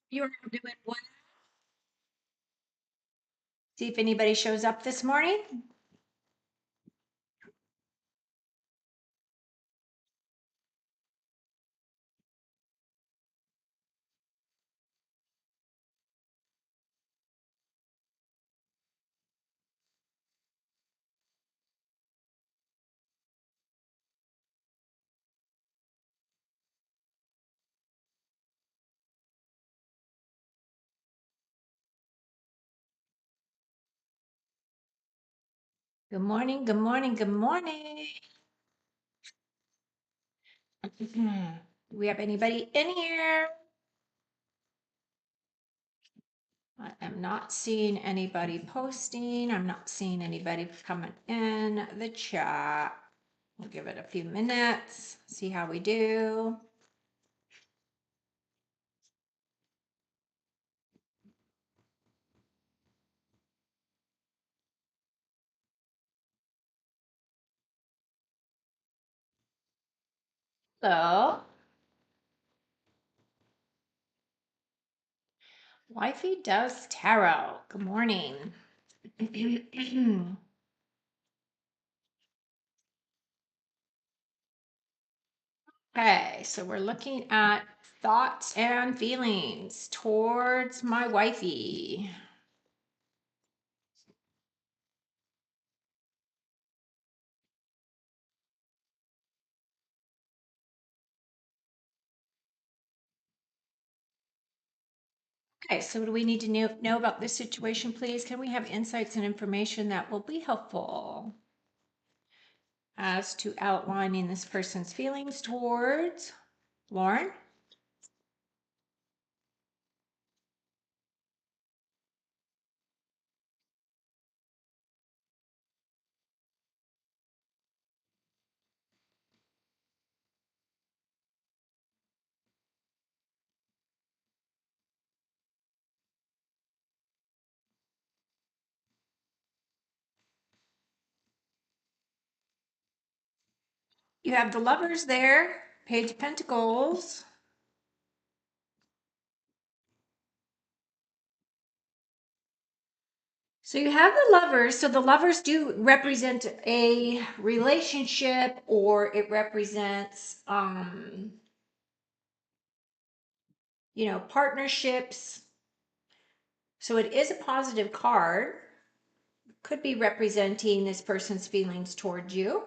You're doing well. See if anybody shows up this morning. Good morning, good morning, good morning. Do we have anybody in here? I am not seeing anybody posting. I'm not seeing anybody coming in the chat. We'll give it a few minutes, see how we do. Hello, Wifey does tarot. Good morning. Okay, so we're looking at thoughts and feelings towards my wifey. Okay, so what do we need to know about this situation, please? Can we have insights and information that will be helpful as to outlining this person's feelings towards Lauren? You have the lovers there, Page of Pentacles. So you have the lovers. So the lovers do represent a relationship, or it represents partnerships. So it is a positive card. Could be representing this person's feelings towards you.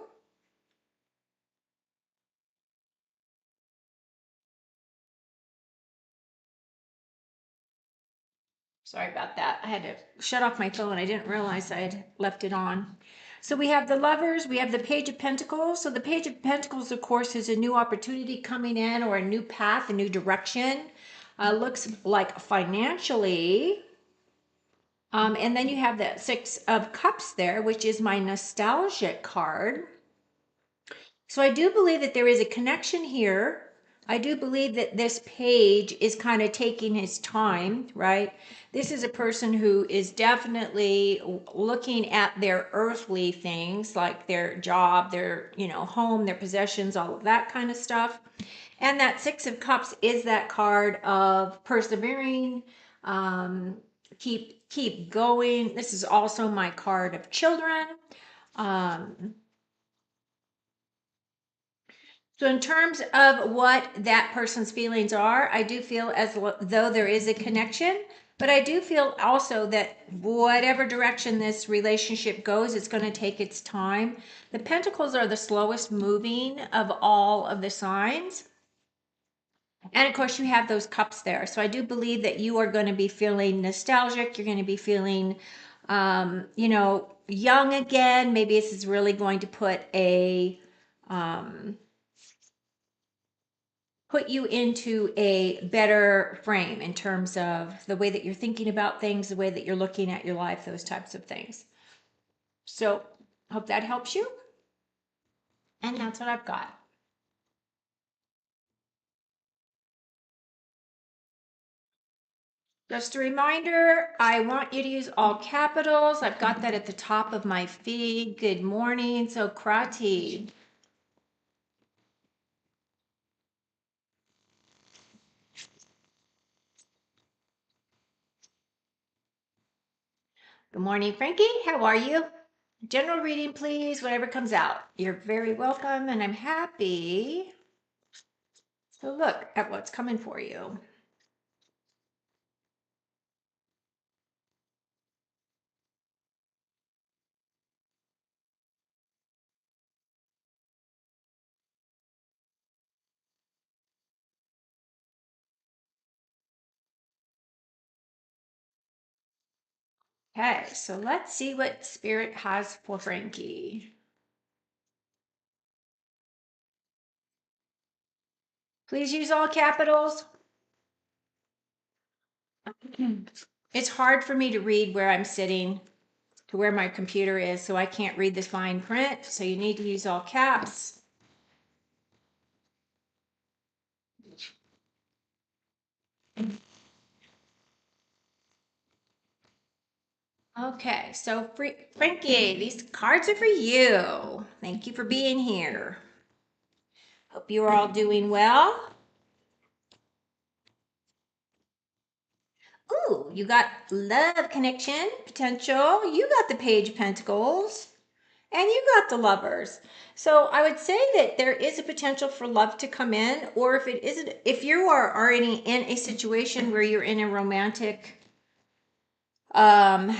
Sorry about that. I had to shut off my phone. I didn't realize I had left it on. So we have the lovers, we have the Page of Pentacles. So the Page of Pentacles, of course, is a new opportunity coming in, or a new path, a new direction. Looks like financially. And then you have the Six of Cups there, which is my nostalgic card. So I do believe that there is a connection here. I do believe that this page is kind of taking his time, right? This is a person who is definitely looking at their earthly things, like their job, their, home, their possessions, all of that kind of stuff. And that Six of Cups is that card of persevering, um, keep going. This is also my card of children. Um, So in terms of what that person's feelings are, I do feel as though there is a connection, but I do feel also that whatever direction this relationship goes, it's going to take its time. The Pentacles are the slowest moving of all of the signs. And of course, you have those cups there. So I do believe that you are going to be feeling nostalgic. You're going to be feeling, young again. Maybe this is really going to put you into a better frame in terms of the way that you're thinking about things, the way that you're looking at your life, those types of things. So, hope that helps you. And that's what I've got. Just a reminder, I want you to use all capitals. I've got that at the top of my feed. Good morning, Sokrati. Good morning, Frankie. How are you? General reading, please, whatever comes out. You're very welcome, and I'm happy to look at what's coming for you. Okay, so let's see what Spirit has for Frankie. Please use all capitals. It's hard for me to read where I'm sitting to where my computer is, so I can't read this fine print. So you need to use all caps. Okay, so Frankie, these cards are for you. Thank you for being here. Hope you are all doing well. Ooh, you got love connection, potential. You got the Page of Pentacles, and you got the Lovers. So I would say that there is a potential for love to come in, or if it isn't, if you are already in a situation where you're in a romantic, um,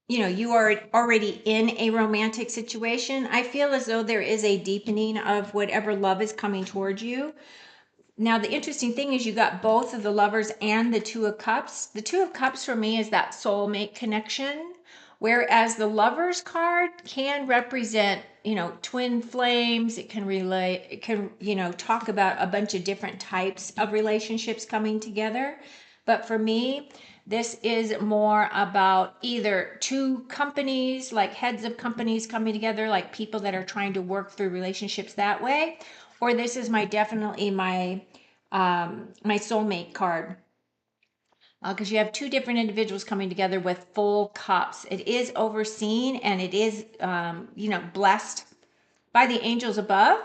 you are already in a romantic situation, I feel as though there is a deepening of whatever love is coming towards you. Now, the interesting thing is you got both of the Lovers and the Two of Cups. The Two of Cups for me is that soulmate connection, whereas the Lovers card can represent, twin flames. It can relate, it can, talk about a bunch of different types of relationships coming together. But for me, this is more about either two companies, like heads of companies coming together, like people that are trying to work through relationships that way, or this is definitely my soulmate card, because you have two different individuals coming together with full cups. It is overseen, and it is blessed by the angels above.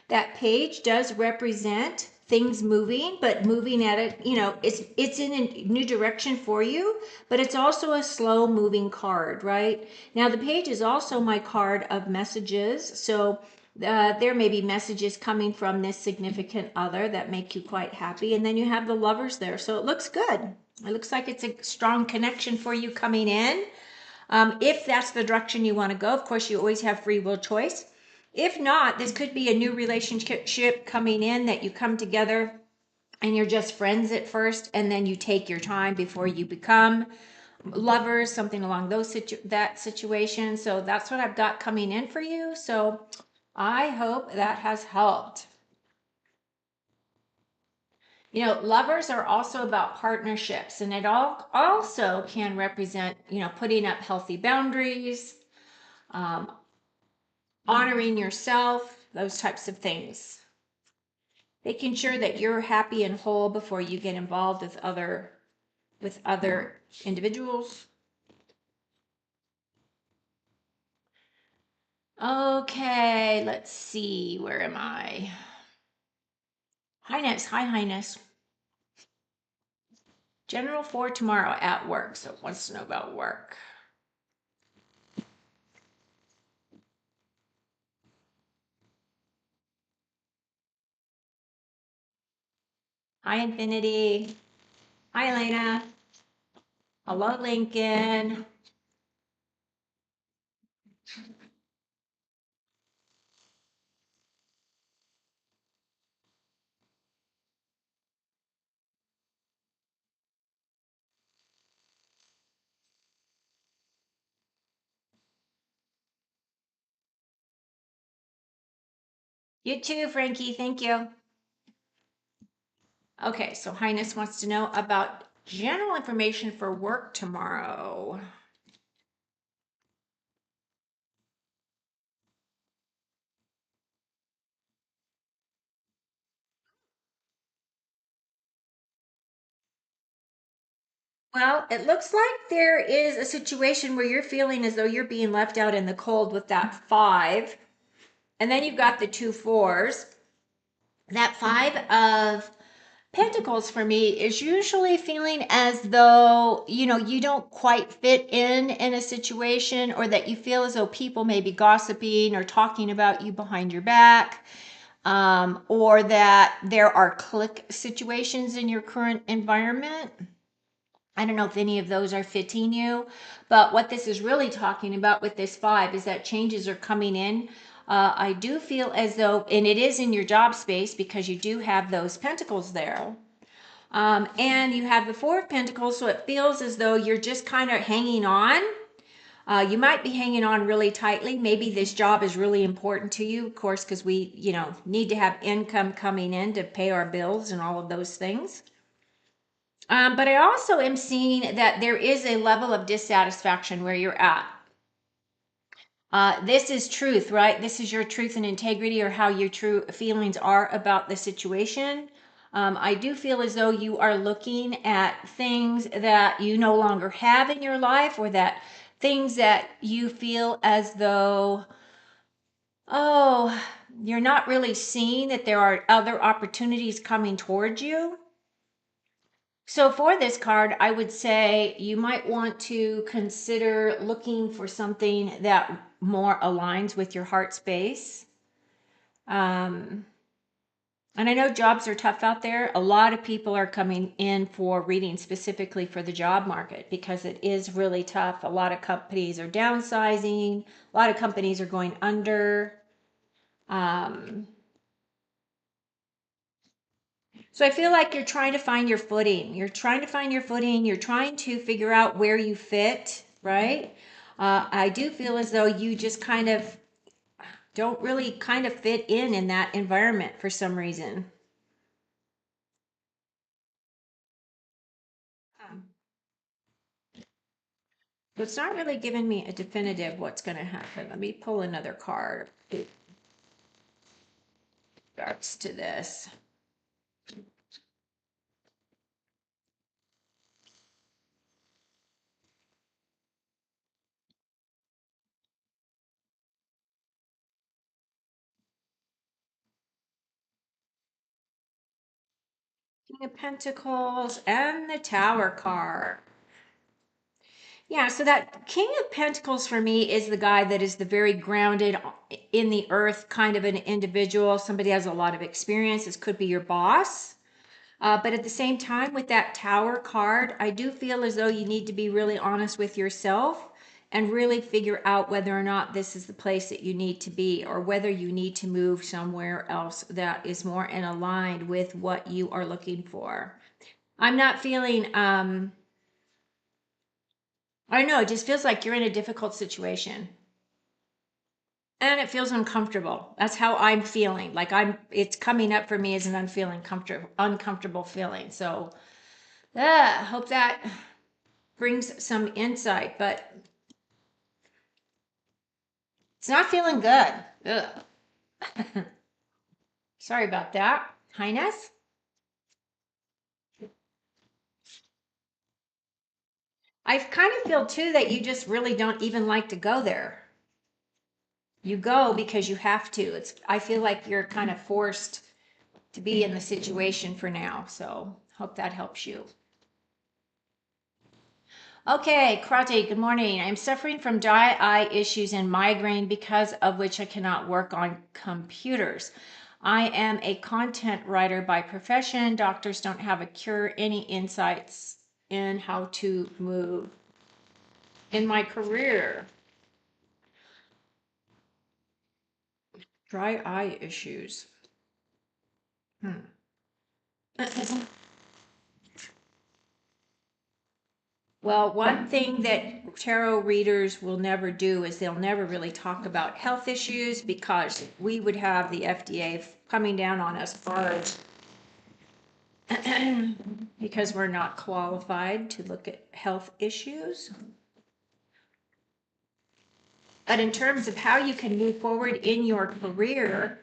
That page does represent things moving, but moving at it, it's in a new direction for you, but it's also a slow moving card, right? Now the page is also my card of messages. So there may be messages coming from this significant other that make you quite happy. And then you have the Lovers there. So it looks good. It looks like it's a strong connection for you coming in. If that's the direction you want to go, of course, you always have free will choice. If not, this could be a new relationship coming in that you come together and you're just friends at first, and then you take your time before you become lovers, something along that situation. So that's what I've got coming in for you. So I hope that has helped. Lovers are also about partnerships, and it all also can represent, putting up healthy boundaries, um, honoring yourself, those types of things. Making sure that you're happy and whole before you get involved with other individuals. Okay, let's see. Where am I? Highness, hi Highness. General for tomorrow at work. So it wants to know about work. Hi Infinity. Hi Elena. Hello Lincoln. You too, Frankie. Thank you. Okay, so Highness wants to know about general information for work tomorrow. Well, it looks like there is a situation where you're feeling as though you're being left out in the cold with that 5. And then you've got the 2 4s. That 5 of Pentacles for me is usually feeling as though, you don't quite fit in a situation, or that you feel as though people may be gossiping or talking about you behind your back, or that there are clique situations in your current environment. I don't know if any of those are fitting you, but what this is really talking about with this 5 is that changes are coming in. I do feel as though, and it is in your job space because you do have those pentacles there. And you have the 4 of Pentacles, so it feels as though you're just kind of hanging on. You might be hanging on really tightly. Maybe this job is really important to you, of course, because we, need to have income coming in to pay our bills and all of those things. But I also am seeing that there is a level of dissatisfaction where you're at. This is truth, right? This is your truth and integrity, or how your true feelings are about the situation. I do feel as though you are looking at things that you no longer have in your life, or that things that you feel as though, oh, you're not really seeing that there are other opportunities coming towards you. So for this card, I would say you might want to consider looking for something that more aligns with your heart space. And I know jobs are tough out there. A lot of people are coming in for reading specifically for the job market because it is really tough. A lot of companies are downsizing. A lot of companies are going under. So I feel like you're trying to find your footing. You're trying to find your footing. You're trying to figure out where you fit, right? I do feel as though you just kind of don't really kind of fit in that environment for some reason. So it's not really giving me a definitive what's going to happen. Let me pull another card. It starts to this. King of Pentacles and the Tower card. Yeah, so that King of Pentacles for me is the guy that is the very grounded in the earth kind of an individual. Somebody has a lot of experience. This could be your boss. But at the same time, with that Tower card, I do feel as though you need to be really honest with yourself and really figure out whether or not this is the place that you need to be, or whether you need to move somewhere else that is more in aligned with what you are looking for. I'm not feeling I don't know, it just feels like you're in a difficult situation. And it feels uncomfortable. That's how I'm feeling. Like it's coming up for me as an uncomfortable feeling. So, hope that brings some insight, but it's not feeling good. Ugh. Sorry about that, Highness. I kind of feel too that you just really don't even like to go there. You go because you have to. I feel like you're kind of forced to be in the situation for now. So hope that helps you. Okay, Karate, good morning. I'm suffering from dry eye issues and migraine, because of which I cannot work on computers. I am a content writer by profession. Doctors don't have a cure. Any insights in how to move in my career? Dry eye issues. Well, one thing that tarot readers will never do is they'll never really talk about health issues, because we would have the FDA coming down on us hard because we're not qualified to look at health issues. But in terms of how you can move forward in your career,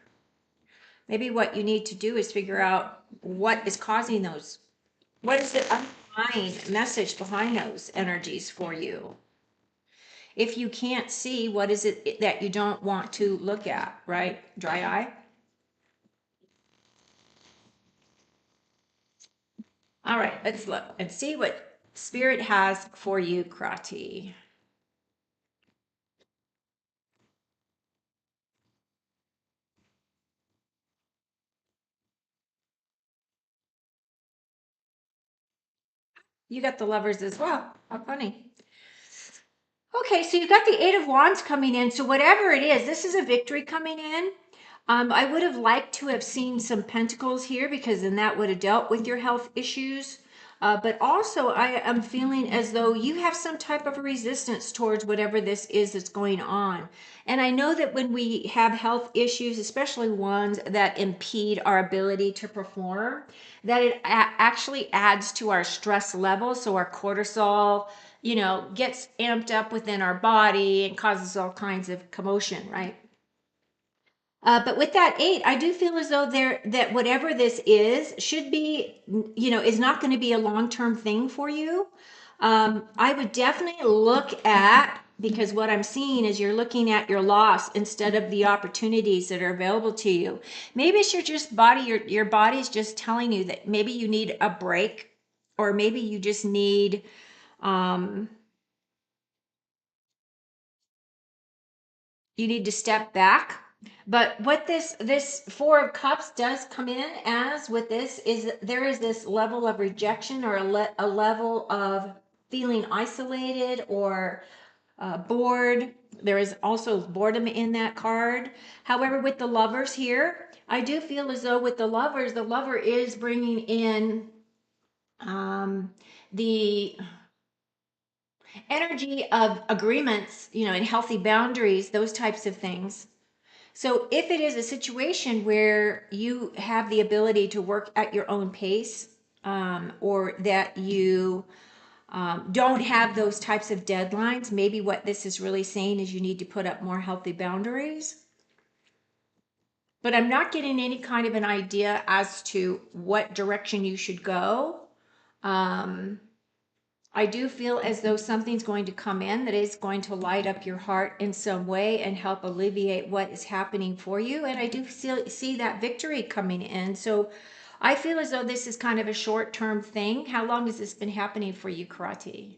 maybe what you need to do is figure out what is causing those. What is the underlying message behind those energies for you? If you can't see, what is it that you don't want to look at, right? Dry eye. All right, let's look and see what Spirit has for you, Krati. You got the Lovers as well. How funny. Okay, so you got the Eight of Wands coming in. So whatever it is, this is a victory coming in. I would have liked to have seen some pentacles here because then that would have dealt with your health issues. But also, I am feeling as though you have some type of resistance towards whatever this is that's going on. And I know that when we have health issues, especially ones that impede our ability to perform, that it actually adds to our stress level. So our cortisol, gets amped up within our body and causes all kinds of commotion, right? But with that eight, I do feel as though that whatever this is should be, is not going to be a long-term thing for you. I would definitely look at, because what I'm seeing is you're looking at your loss instead of the opportunities that are available to you. Maybe it's your body's just telling you that maybe you need a break, or maybe you just need, um, you need to step back. But what this Four of Cups does come in as with this is there is this level of rejection, or a level of feeling isolated or bored. There is also boredom in that card. However, with the Lovers here, I do feel as though with the Lovers, the lover is bringing in the energy of agreements, and healthy boundaries, those types of things. So if it is a situation where you have the ability to work at your own pace, or that you don't have those types of deadlines, maybe what this is really saying is you need to put up more healthy boundaries. But I'm not getting any kind of an idea as to what direction you should go. Um, I do feel as though something's going to come in that is going to light up your heart in some way and help alleviate what is happening for you. And I do see that victory coming in. So I feel as though this is kind of a short-term thing. How long has this been happening for you, Krati?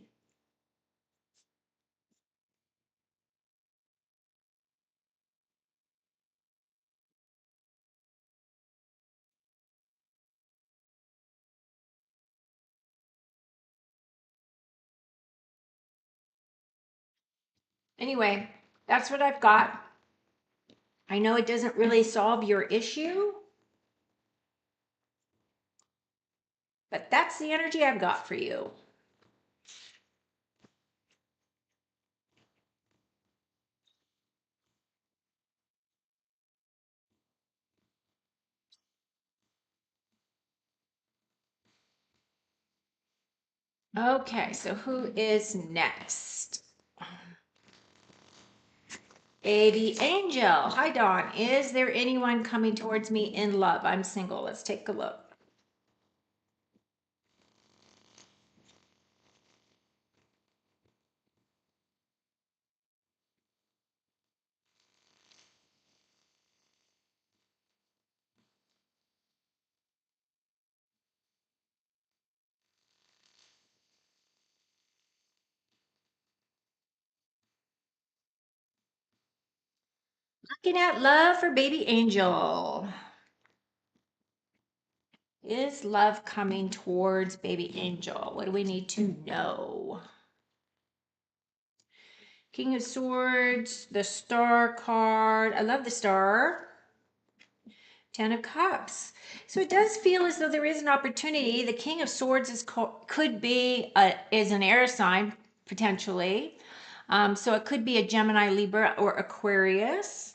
Anyway, that's what I've got. I know it doesn't really solve your issue, but that's the energy I've got for you. Okay, so who is next? Baby Angel. Hi, Dawn. Is there anyone coming towards me in love? I'm single. Let's take a look. Looking at love for Baby Angel. Is love coming towards Baby Angel? What do we need to know? King of Swords, the Star card. I love the Star. Ten of Cups. So it does feel as though there is an opportunity. The King of Swords could be is an air sign potentially. So it could be a Gemini, Libra, or Aquarius.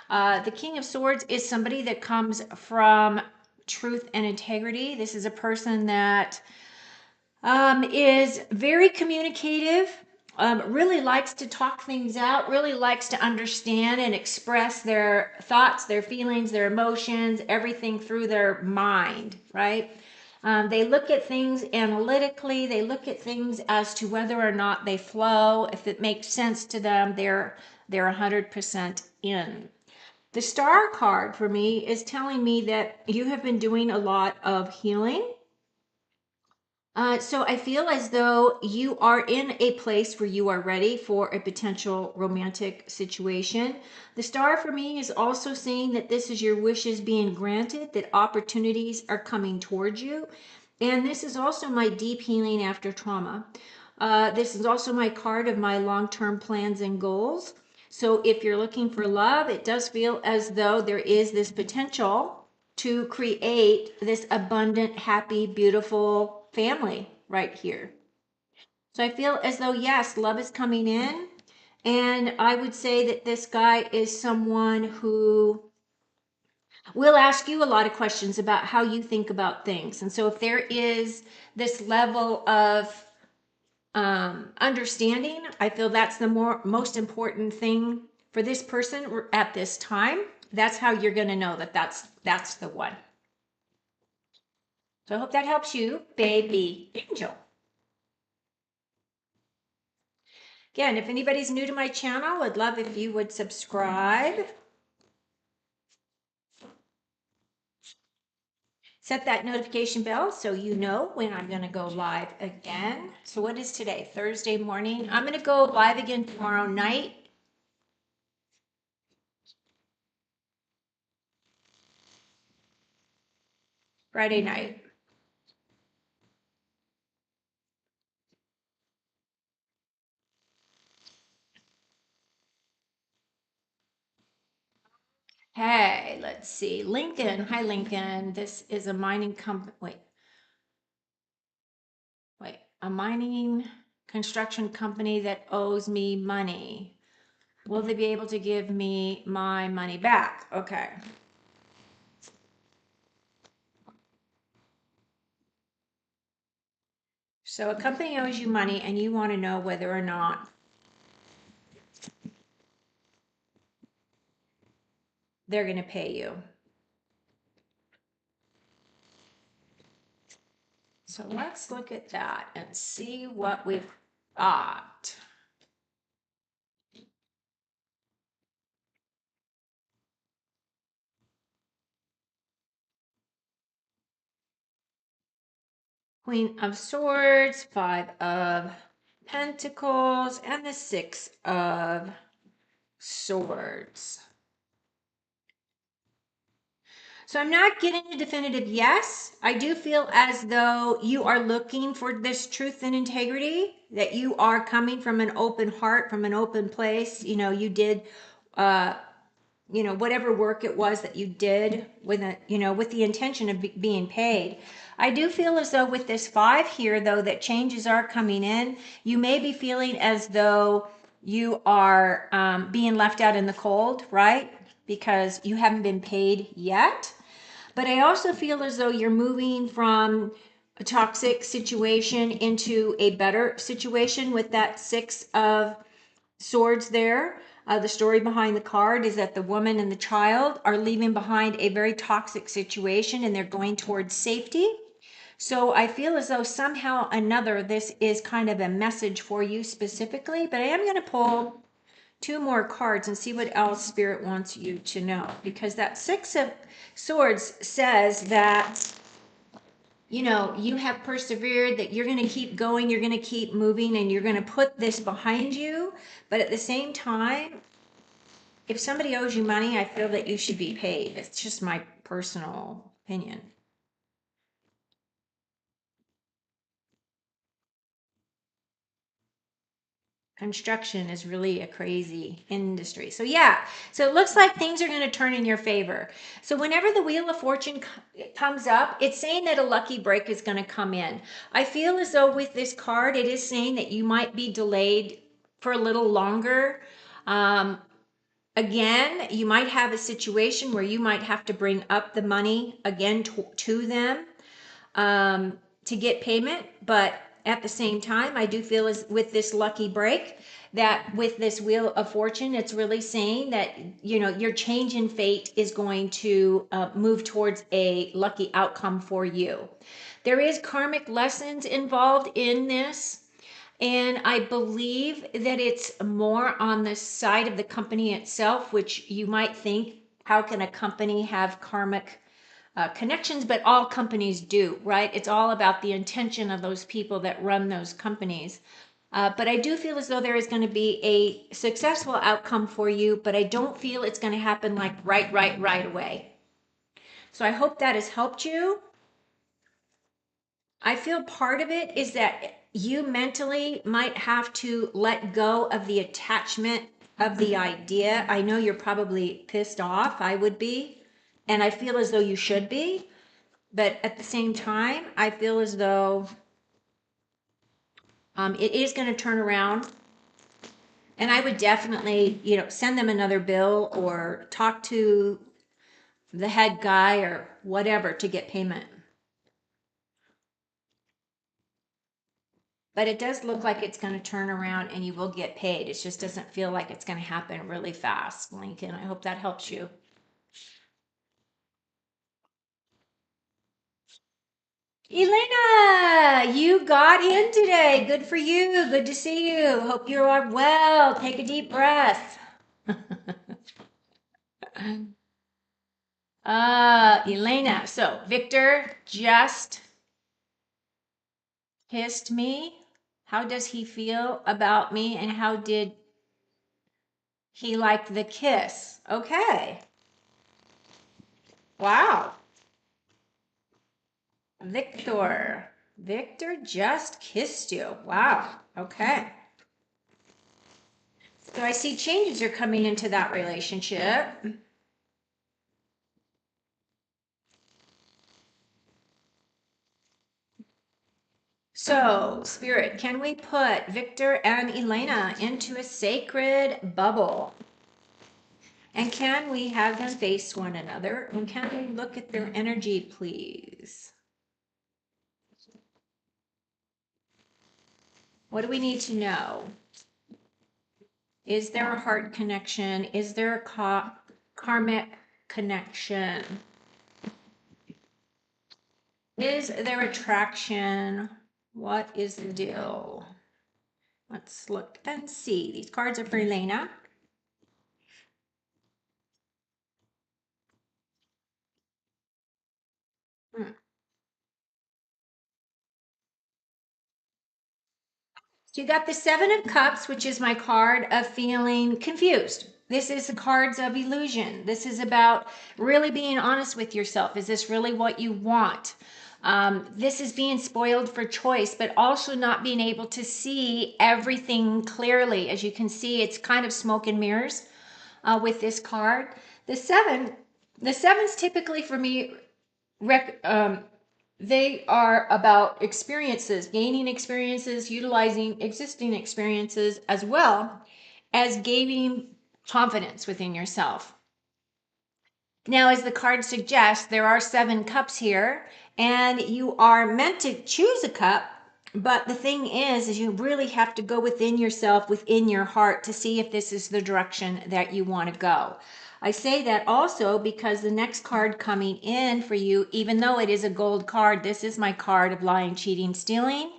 The King of Swords is somebody that comes from truth and integrity. This is a person that is very communicative, really likes to talk things out, really likes to understand and express their thoughts, their feelings, their emotions, everything through their mind, right? They look at things analytically. They look at things as to whether or not they flow. If it makes sense to them, they're 100% in. The Star card for me is telling me that you have been doing a lot of healing. So I feel as though you are in a place where you are ready for a potential romantic situation. The star for me is also saying that this is your wishes being granted, that opportunities are coming towards you. And this is also my deep healing after trauma. This is also my card of my long-term plans and goals. So if you're looking for love, it does feel as though there is this potential to create this abundant, happy, beautiful family right here. So I feel as though, yes, love is coming in. And I would say that this guy is someone who will ask you a lot of questions about how you think about things. And so if there is this level of understanding, I feel that's the most important thing for this person at this time. That's how you're going to know that that's the one. So I hope that helps you, baby angel. Again, if anybody's new to my channel, I'd love if you would subscribe. Set that notification bell so you know when I'm going to go live again. So what is today? Thursday morning. I'm going to go live again tomorrow night. Friday night. Hey, let's see. Lincoln. Hi, Lincoln. This is a mining company. Wait. A mining construction company that owes me money. Will they be able to give me my money back? Okay. So a company owes you money and you want to know whether or not they're going to pay you. So let's look at that and see what we've got. Queen of Swords, Five of Pentacles, and the Six of Swords. So I'm not getting a definitive yes. I do feel as though you are looking for this truth and integrity, that you are coming from an open heart, from an open place. You know, you did, whatever work it was that you did with with the intention of being paid. I do feel as though with this 5 here, though, that changes are coming in. You may be feeling as though you are being left out in the cold, right? Because you haven't been paid yet. But I also feel as though you're moving from a toxic situation into a better situation with that 6 of Swords there. The story behind the card is that the woman and the child are leaving behind a very toxic situation and they're going towards safety. So I feel as though somehow or another this is kind of a message for you specifically, but I am going to pull 2 more cards and see what else Spirit wants you to know, because that 6 of Swords says that you have persevered, that you're going to keep going, you're going to keep moving, and you're going to put this behind you. But at the same time, if somebody owes you money, I feel that you should be paid. It's just my personal opinion. Construction is really a crazy industry. So yeah, so it looks like things are going to turn in your favor. So whenever the Wheel of Fortune comes up, it's saying that a lucky break is going to come in. I feel as though with this card, it is saying that you might be delayed for a little longer. Again, you might have a situation where you might have to bring up the money again to them to get payment. But at the same time, I do feel as with this lucky break that with this Wheel of Fortune, it's really saying that, your change in fate is going to move towards a lucky outcome for you. There is karmic lessons involved in this. And I believe that it's more on the side of the company itself, which you might think, how can a company have karmic connections, but all companies do, right? It's all about the intention of those people that run those companies. But I do feel as though there is going to be a successful outcome for you, but I don't feel it's going to happen like right away. So I hope that has helped you. I feel part of it is that you mentally might have to let go of the attachment of the idea. I know you're probably pissed off. I would be. And I feel as though you should be. But at the same time, I feel as though it is going to turn around. And I would definitely, send them another bill or talk to the head guy or whatever to get payment. But it does look like it's going to turn around and you will get paid. It just doesn't feel like it's going to happen really fast, Lincoln. I hope that helps you. Elena, you got in today. Good for you. Good to see you. Hope you are well. Take a deep breath. Elena. So Victor just kissed me. How does he feel about me and how did he like the kiss? Okay. Wow. Victor. Victor just kissed you. Wow. Okay. So I see changes are coming into that relationship. So, Spirit, can we put Victor and Elena into a sacred bubble? And can we have them face one another? And can we look at their energy, please? What do we need to know? Is there a heart connection? Is there a karmic connection? Is there attraction? What is the deal? Let's look and see. These cards are for Elena. So you got the Seven of Cups, which is my card of feeling confused. This is the cards of illusion. This is about really being honest with yourself. Is this really what you want? This is being spoiled for choice, but also not being able to see everything clearly. As you can see, it's kind of smoke and mirrors with this card. The sevens typically for me they are about experiences, gaining experiences, utilizing existing experiences, as well as gaining confidence within yourself. Now, as the card suggests, there are 7 cups here, and you are meant to choose a cup. But the thing is you really have to go within yourself, within your heart, to see if this is the direction that you want to go. I say that also because the next card coming in for you, even though it is a gold card, this is my card of lying, cheating, stealing.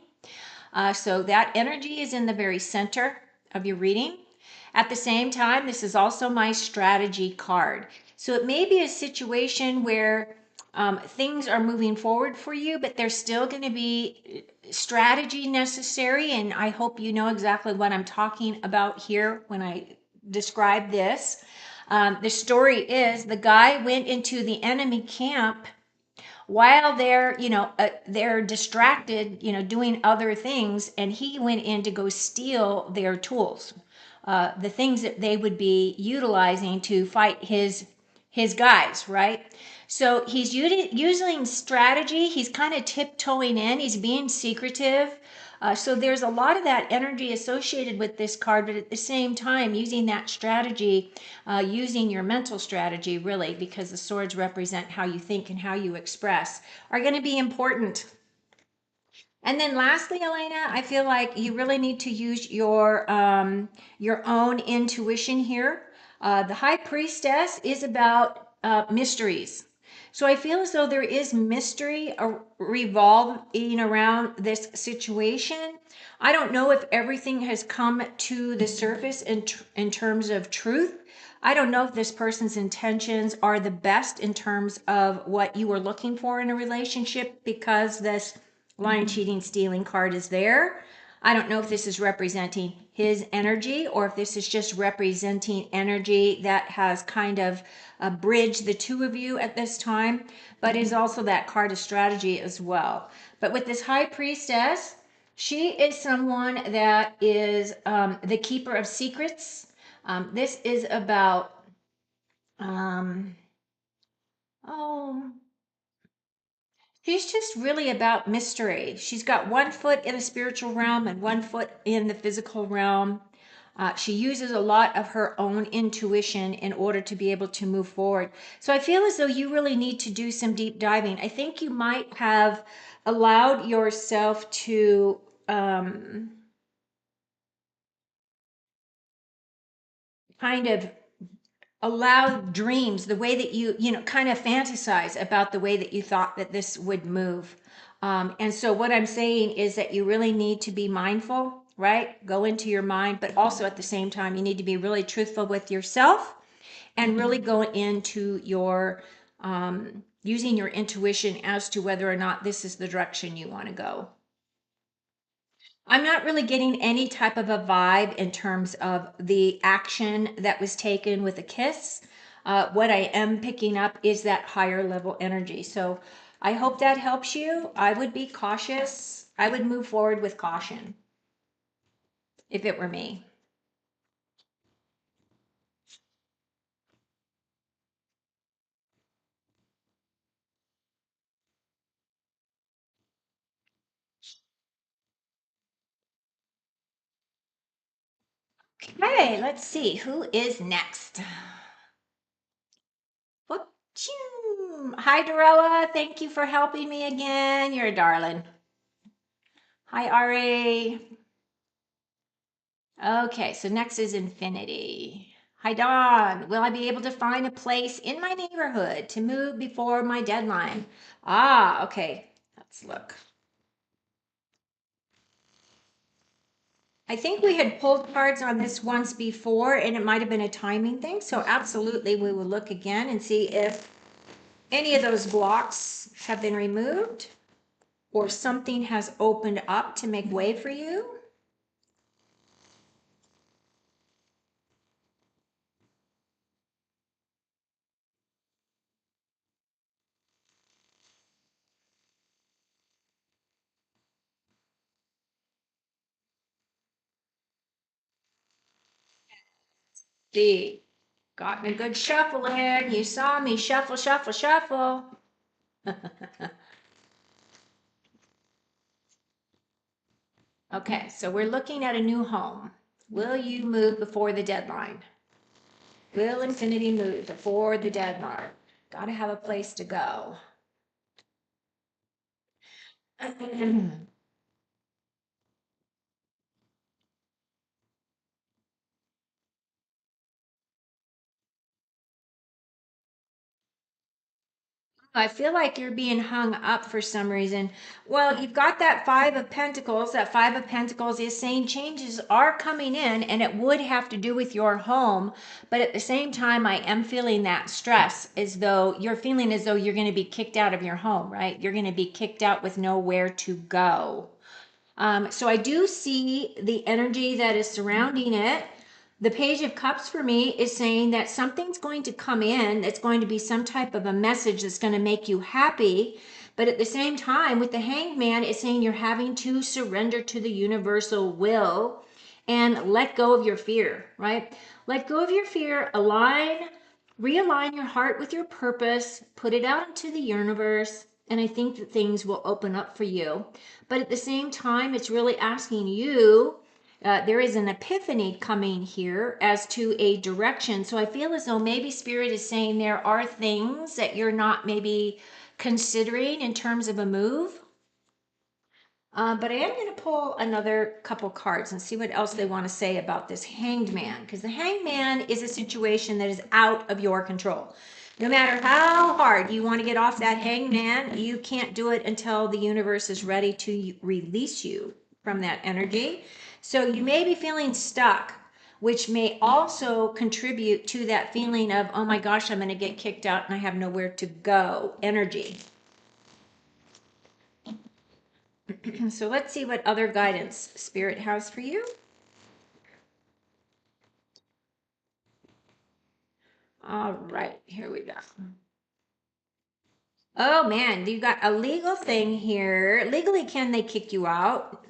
So that energy is in the very center of your reading. At the same time, this is also my strategy card. So it may be a situation where things are moving forward for you, but there's still going to be strategy necessary. And I hope you know exactly what I'm talking about here when I describe this. The story is the guy went into the enemy camp while they're distracted, doing other things, and he went in to go steal their tools, the things that they would be utilizing to fight his guys, right? So he's using strategy. He's kind of tiptoeing in. He's being secretive. So there's a lot of that energy associated with this card, but at the same time, using that strategy, using your mental strategy, really, because the swords represent how you think and how you express, are going to be important. And then lastly, Elena, I feel like you really need to use your own intuition here. The High Priestess is about mysteries. So I feel as though there is mystery revolving around this situation. I don't know if everything has come to the surface in terms of truth. I don't know if this person's intentions are the best in terms of what you were looking for in a relationship, because this lying, cheating, stealing card is there. I don't know if this is representing his energy or if this is just representing energy that has kind of bridged the two of you at this time, but is also that card of strategy as well. But with this High Priestess, she is someone that is the keeper of secrets. This is about, oh, she's just really about mystery. She's got 1 foot in the spiritual realm and 1 foot in the physical realm. She uses a lot of her own intuition in order to be able to move forward. So I feel as though you really need to do some deep diving. I think you might have allowed yourself to kind of allow dreams, the way that you know, kind of fantasize about the way that you thought that this would move. And so what I'm saying is that you really need to be mindful, right? Go into your mind, but also at the same time, you need to be really truthful with yourself and really go into your using your intuition as to whether or not this is the direction you want to go. I'm not really getting any type of a vibe in terms of the action that was taken with a kiss. What I am picking up is that higher level energy. So I hope that helps you. I would be cautious. I would move forward with caution if it were me. Okay, let's see who is next. Hi, Dorella. Thank you for helping me again. You're a darling. Hi, Ari. Okay, so next is Infinity. Hi, Dawn. Will I be able to find a place in my neighborhood to move before my deadline? Ah, okay. Let's look. I think we had pulled cards on this once before, and it might have been a timing thing. So absolutely, we will look again and see if any of those blocks have been removed or something has opened up to make way for you. See, got a good shuffle in. You saw me shuffle, shuffle, shuffle. Okay, so we're looking at a new home. Will you move before the deadline? Will Infinity move before the deadline? Got to have a place to go. I feel like you're being hung up for some reason. Well, you've got that Five of Pentacles. That Five of Pentacles is saying changes are coming in, and it would have to do with your home. But at the same time, I am feeling that stress, as though you're feeling as though you're going to be kicked out of your home, right? You're going to be kicked out with nowhere to go. So I do see the energy that is surrounding it. The Page of Cups for me is saying that something's going to come in that's going to be some type of a message that's going to make you happy. But at the same time, with the Hanged Man, it's saying you're having to surrender to the universal will and let go of your fear, right? Let go of your fear, realign your heart with your purpose, put it out into the universe, and I think that things will open up for you. But at the same time, it's really asking you, there is an epiphany coming here as to a direction. So I feel as though maybe Spirit is saying there are things that you're not maybe considering in terms of a move. But I am going to pull another couple cards and see what else they want to say about this Hanged Man, because the Hanged Man is a situation that is out of your control. No matter how hard you want to get off that Hanged Man, you can't do it until the universe is ready to release you. from that energy. So you may be feeling stuck, which may also contribute to that feeling of, oh my gosh, I'm going to get kicked out and I have nowhere to go energy. So let's see what other guidance Spirit has for you. All right, here we go. Oh man, you got a legal thing here. Legally, can they kick you out?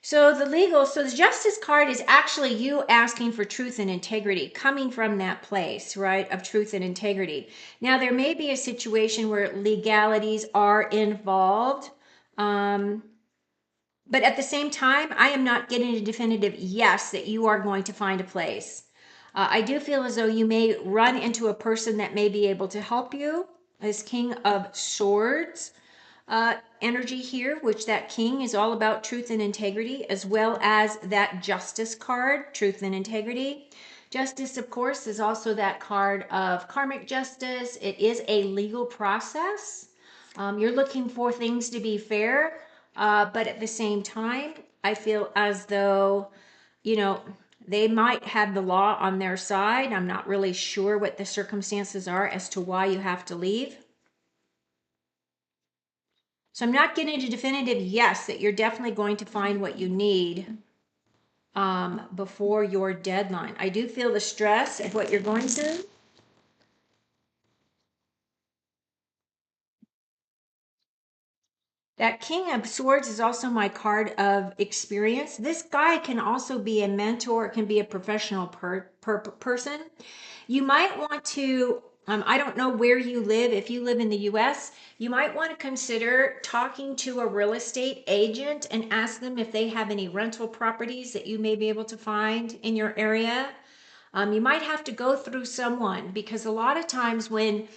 So the justice card is actually you asking for truth and integrity, coming from that place, right, of truth and integrity. Now, there may be a situation where legalities are involved. But at the same time, I am not getting a definitive yes that you are going to find a place. I do feel as though you may run into a person that may be able to help you. As King of Swords energy here, which that king is all about truth and integrity, as well as that justice card, truth and integrity. Justice, of course, is also that card of karmic justice. It is a legal process. You're looking for things to be fair, but at the same time, I feel as though, you know, they might have the law on their side. I'm not really sure what the circumstances are as to why you have to leave. So I'm not getting a definitive yes that you're definitely going to find what you need before your deadline. I do feel the stress of what you're going through. That King of Swords is also my card of experience. This guy can also be a mentor, can be a professional person. You might want to, I don't know where you live. If you live in the US, you might want to consider talking to a real estate agent and ask them if they have any rental properties that you may be able to find in your area. You might have to go through someone because a lot of times when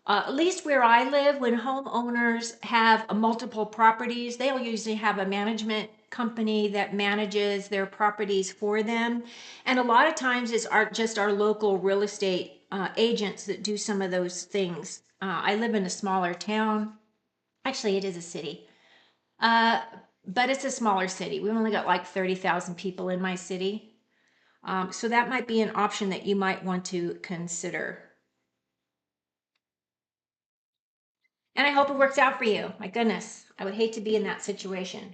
at least where I live, when homeowners have multiple properties, they'll usually have a management company that manages their properties for them. And a lot of times it's just our local real estate agents that do some of those things. I live in a smaller town. Actually, it is a city. Uh, but it's a smaller city. We've only got like 30,000 people in my city. So that might be an option that you might want to consider. And I hope it works out for you. My goodness, I would hate to be in that situation.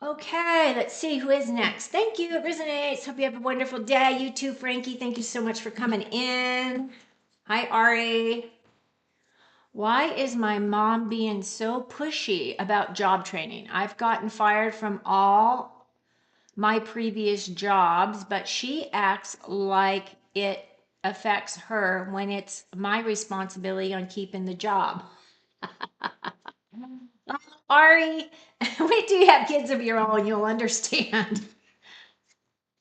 Okay, let's see who is next. Thank you. It resonates. Hope you have a wonderful day. You too, Frankie. Thank you so much for coming in. Hi, Ari. Why is my mom being so pushy about job training? I've gotten fired from all my previous jobs, but she acts like it affects her when it's my responsibility on keeping the job. Ari, wait till you have kids of your own, you'll understand.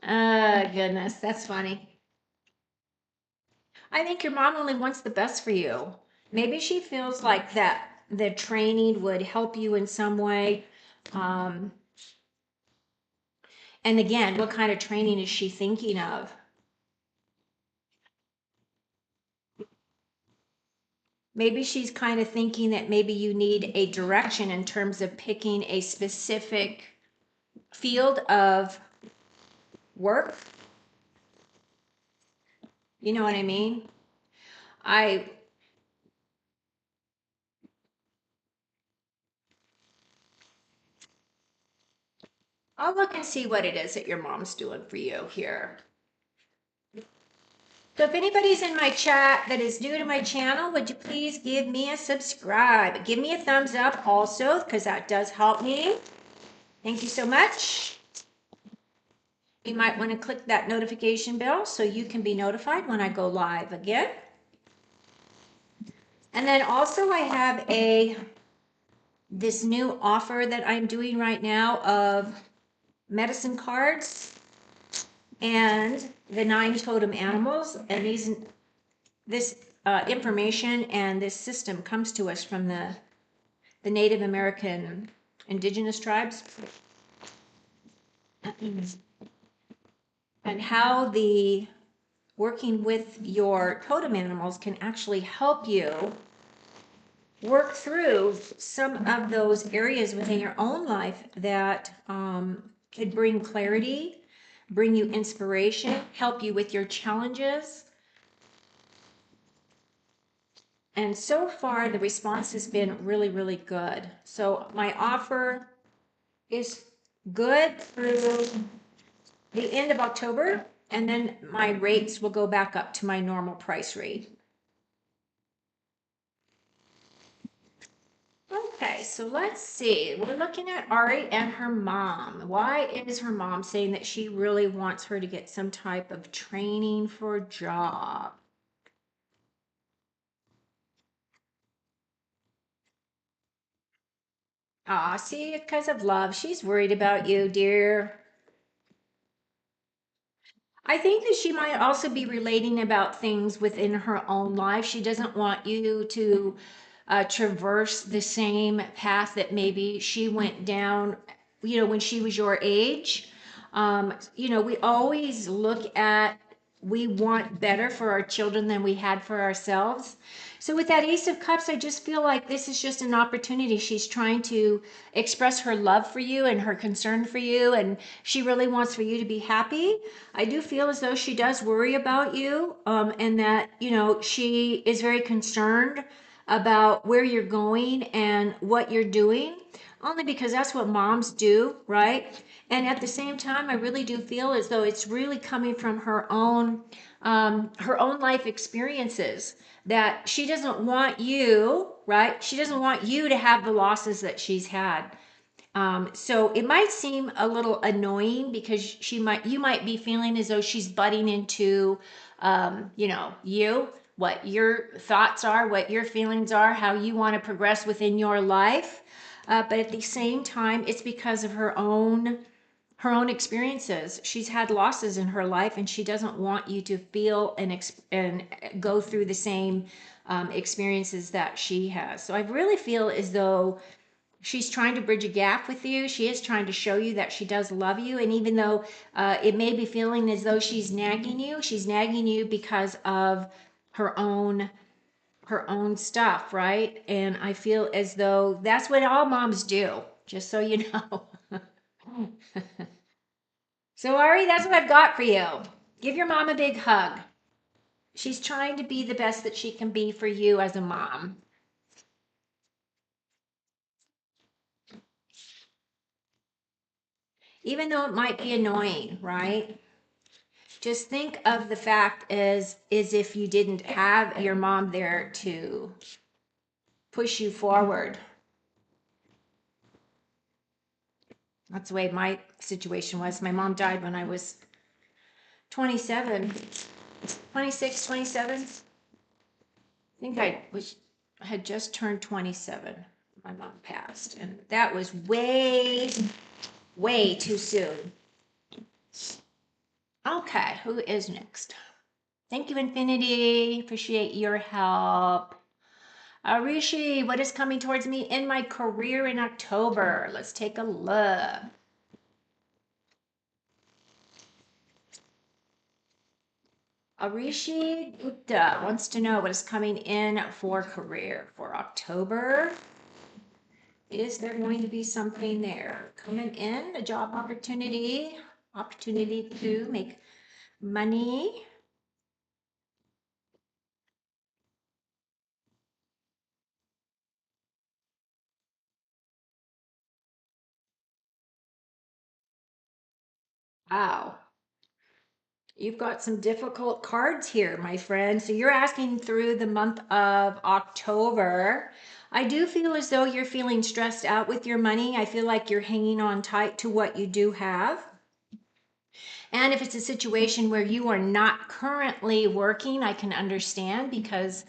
Oh, goodness, that's funny. I think your mom only wants the best for you. Maybe she feels like that the training would help you in some way. Um, and again, what kind of training is she thinking of? Maybe she's kind of thinking that maybe you need a direction in terms of picking a specific field of work. You know what I mean? I I'll look and see what it is that your mom's doing for you here. So if anybody's in my chat that is new to my channel, would you please give me a subscribe? Give me a thumbs up also, because that does help me. Thank you so much. You might want to click that notification bell so you can be notified when I go live again. And then also I have this new offer that I'm doing right now of medicine cards and the 9 totem animals. And this information and this system comes to us from the Native American indigenous tribes. And how the working with your totem animals can actually help you work through some of those areas within your own life that could bring clarity, bring you inspiration, help you with your challenges. And so far, the response has been really, really good. So my offer is good through the end of October, and then my rates will go back up to my normal price rate. Okay, so let's see. We're looking at Ari and her mom. Why is her mom saying that she really wants her to get some type of training for a job? Ah, see, it's because of love. She's worried about you, dear. I think that she might also be relating about things within her own life. She doesn't want you to traverse the same path that maybe she went down, when she was your age. We always look at, we want better for our children than we had for ourselves. So with that Ace of Cups, I just feel like this is just an opportunity. She's trying to express her love for you and her concern for you, and she really wants for you to be happy. I do feel as though she does worry about you, and that, she is very concerned about where you're going and what you're doing, only because that's what moms do, right? And at the same time, I really do feel as though it's really coming from her own life experiences, that she doesn't want you, right? She doesn't want you to have the losses that she's had. So it might seem a little annoying because you might be feeling as though she's butting into, what your thoughts are, what your feelings are, how you want to progress within your life. But at the same time, it's because of her own experiences. She's had losses in her life, and she doesn't want you to feel and go through the same experiences that she has. So I really feel as though she's trying to bridge a gap with you. She is trying to show you that she does love you. And even though it may be feeling as though she's nagging you because of her own stuff, right? And I feel as though that's what all moms do, just so you know. So Ari, that's what I've got for you. Give your mom a big hug. She's trying to be the best that she can be for you as a mom. Even though it might be annoying, right? Just think of the fact as if you didn't have your mom there to push you forward. That's the way my situation was. My mom died when I was 27, 26, 27. I think I had just turned 27. My mom passed, and that was way, way too soon. Okay, who is next? Thank you, Infinity. Appreciate your help. Rishi, what is coming towards me in my career in October? Let's take a look. Arishi Gupta wants to know what is coming in for career for October. Is there going to be something there coming in, a job opportunity to make money? Wow. You've got some difficult cards here, my friend. So you're asking through the month of October. I do feel as though you're feeling stressed out with your money. I feel like you're hanging on tight to what you do have. And if it's a situation where you are not currently working, I can understand, because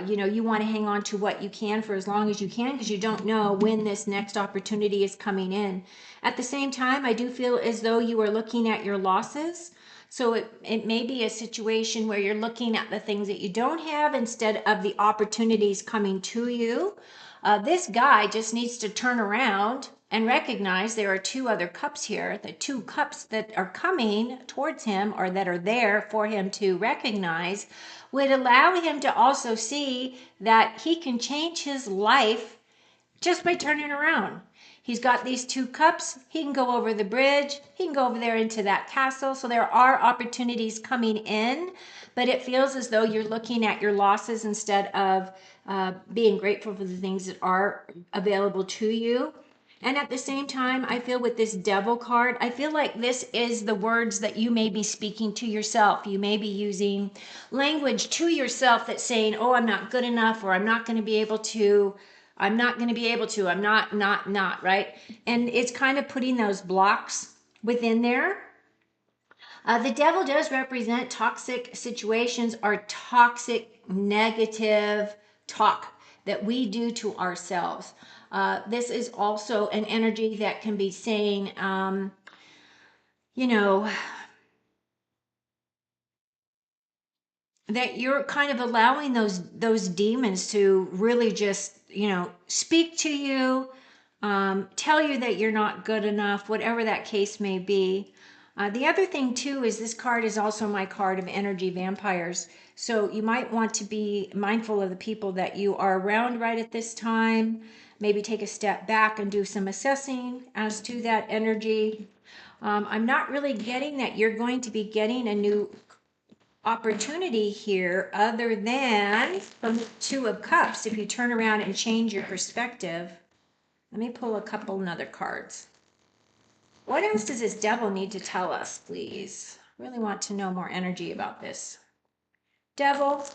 you want to hang on to what you can for as long as you can, because you don't know when this next opportunity is coming in. At the same time, I do feel as though you are looking at your losses. So it may be a situation where you're looking at the things that you don't have instead of the opportunities coming to you. This guy just needs to turn around and recognize there are two other cups here. The two cups that are coming towards him or that are there for him to recognize would allow him to also see that he can change his life just by turning around. He's got these two cups. He can go over the bridge. He can go over there into that castle. So there are opportunities coming in, but it feels as though you're looking at your losses instead of being grateful for the things that are available to you. And at the same time, I feel with this devil card, I feel like this is the words that you may be speaking to yourself. You may be using language to yourself that's saying, oh, I'm not good enough, or I'm not going to be able to. I'm not going to be able to. I'm not, right? And it's kind of putting those blocks within there. The devil does represent toxic situations or toxic negative talk that we do to ourselves. This is also an energy that can be saying, you know, that you're kind of allowing those demons to really just, speak to you, tell you that you're not good enough, whatever that case may be. The other thing too is this card is also my card of energy vampires. So you might want to be mindful of the people that you are around right at this time. Maybe take a step back and do some assessing as to that energy. I'm not really getting that you're going to be getting a new opportunity here other than from the Two of Cups. If you turn around and change your perspective, let me pull a couple other cards. What else does this devil need to tell us, please? Really want to know more energy about this. Devil.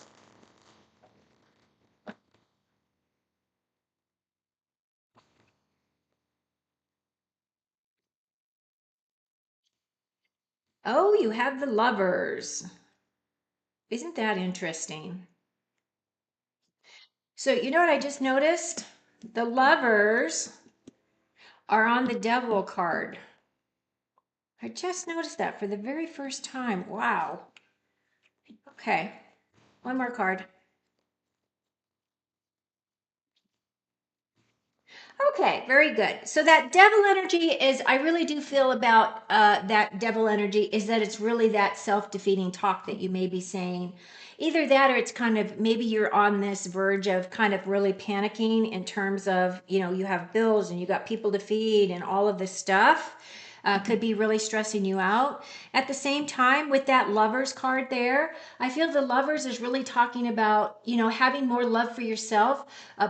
Oh, you have the Lovers. Isn't that interesting? So you know what I just noticed? The Lovers are on the Devil card. I just noticed that for the very first time. Wow. Okay, one more card. Okay, very good. So that devil energy is, I really do feel about that devil energy is that it's really that self-defeating talk that you may be saying. Either that or it's kind of, maybe you're on this verge of kind of really panicking in terms of, you have bills and you got people to feed and all of this stuff. Could be really stressing you out. At the same time, with that Lovers card there, I feel the Lovers is really talking about, having more love for yourself,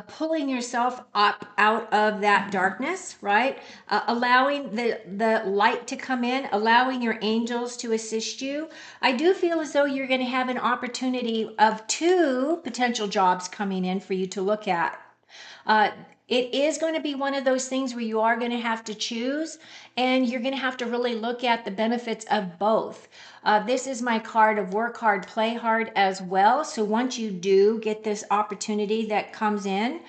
pulling yourself up out of that darkness, right? Allowing the light to come in, allowing your angels to assist you. I do feel as though you're going to have an opportunity of two potential jobs coming in for you to look at. Uh, it is going to be one of those things where you are going to have to choose, and you're going to have to really look at the benefits of both. This is my card of work hard, play hard as well. So once you do get this opportunity that comes in,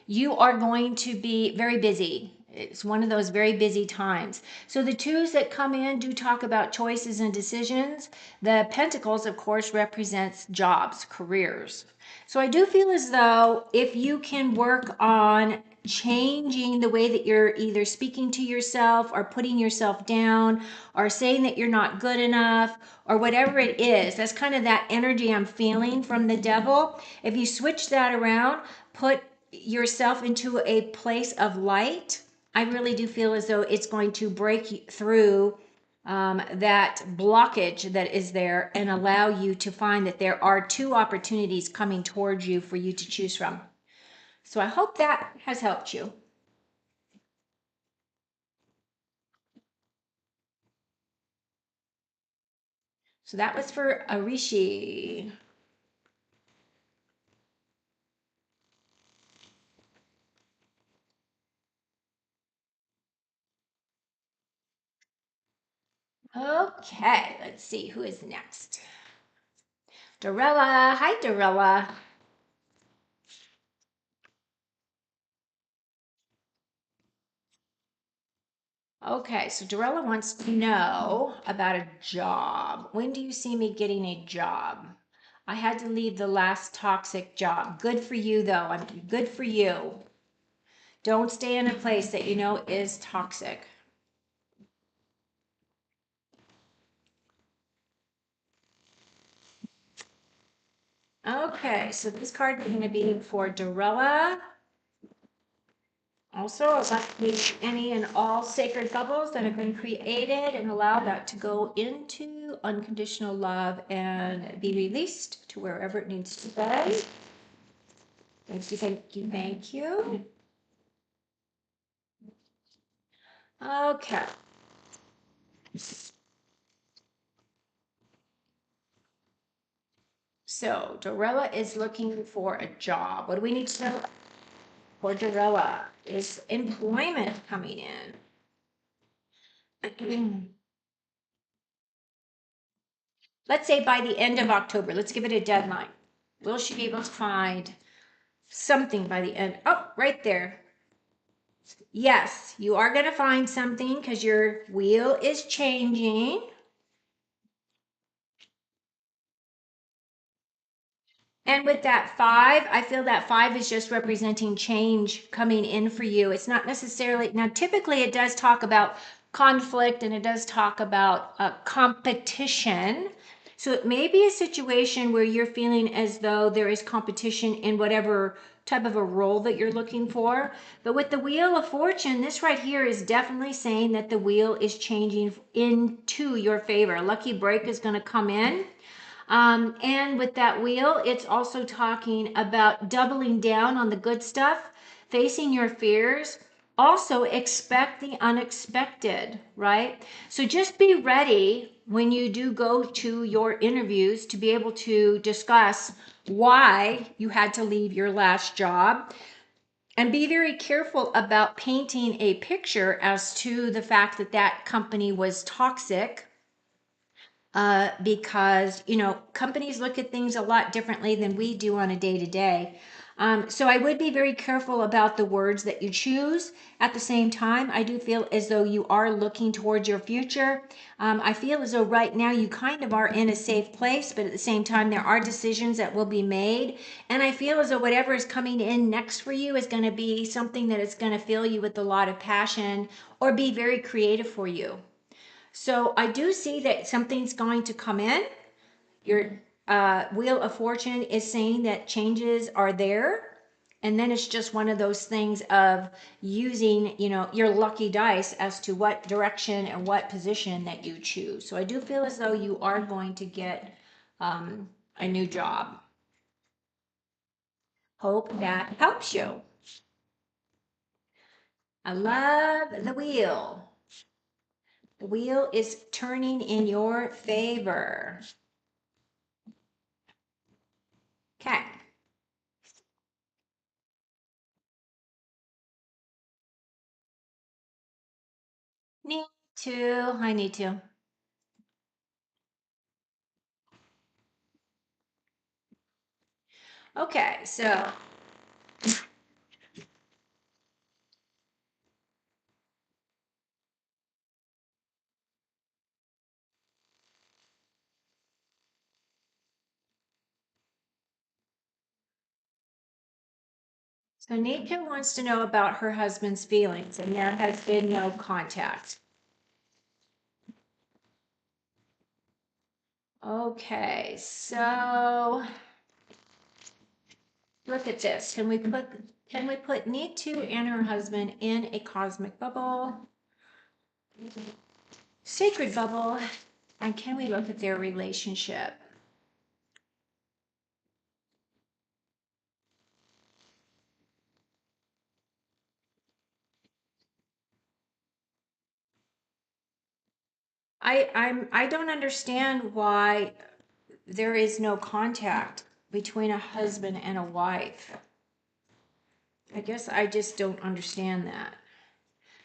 you are going to be very busy. It's one of those very busy times. So the twos that come in do talk about choices and decisions. The pentacles, of course, represents jobs, careers. So I do feel as though if you can work on changing the way that you're either speaking to yourself or putting yourself down or saying that you're not good enough or whatever it is, that's kind of that energy I'm feeling from the devil. If you switch that around, put yourself into a place of light, I really do feel as though it's going to break through that blockage that is there and allow you to find that there are two opportunities coming towards you for you to choose from. So I hope that has helped you. So that was for Arishi. Okay, let's see who is next. Dorella. Hi, Dorella. Okay, so Dorella wants to know about a job. When do you see me getting a job? I had to leave the last toxic job. Good for you, though. I'm good for you. Don't stay in a place that you know is toxic. Okay, so this card is going to be for Dorella. Also, evacuate any and all sacred bubbles that have been created and allow that to go into unconditional love and be released to wherever it needs to go. Thank you, thank you, thank you. Okay. So Dorella is looking for a job. What do we need to know for Dorella? Is employment coming in? Let's say by the end of October. Let's give it a deadline. Will she be able to find something by the end? Oh, right there. Yes, you are going to find something because your wheel is changing. And with that 5, I feel that 5 is just representing change coming in for you. It's not necessarily, now typically it does talk about conflict and it does talk about competition. So it may be a situation where you're feeling as though there is competition in whatever type of a role that you're looking for. But with the Wheel of Fortune, this right here is definitely saying that the wheel is changing into your favor. A lucky break is going to come in. And with that wheel, it's also talking about doubling down on the good stuff, facing your fears. Also, expect the unexpected, right? So just be ready when you do go to your interviews to be able to discuss why you had to leave your last job. And be very careful about painting a picture as to the fact that that company was toxic, because companies look at things a lot differently than we do on a day to day. So I would be very careful about the words that you choose. At the same time, I do feel as though you are looking towards your future. I feel as though right now you kind of are in a safe place, but at the same time, there are decisions that will be made. And I feel as though whatever is coming in next for you is going to be something that is going to fill you with a lot of passion or be very creative for you. So I do see that something's going to come in. Your Wheel of Fortune is saying that changes are there. And then it's just one of those things of using, your lucky dice as to what direction and what position that you choose. So I do feel as though you are going to get a new job. Hope that helps you. I love the wheel. The wheel is turning in your favor. Okay. Need to. I need to. Okay, so Nika wants to know about her husband's feelings, and there has been no contact. Okay, so look at this. Can we put Nitu and her husband in a cosmic bubble, sacred bubble, and can we look at their relationship? I don't understand why there is no contact between a husband and a wife. I guess I just don't understand that.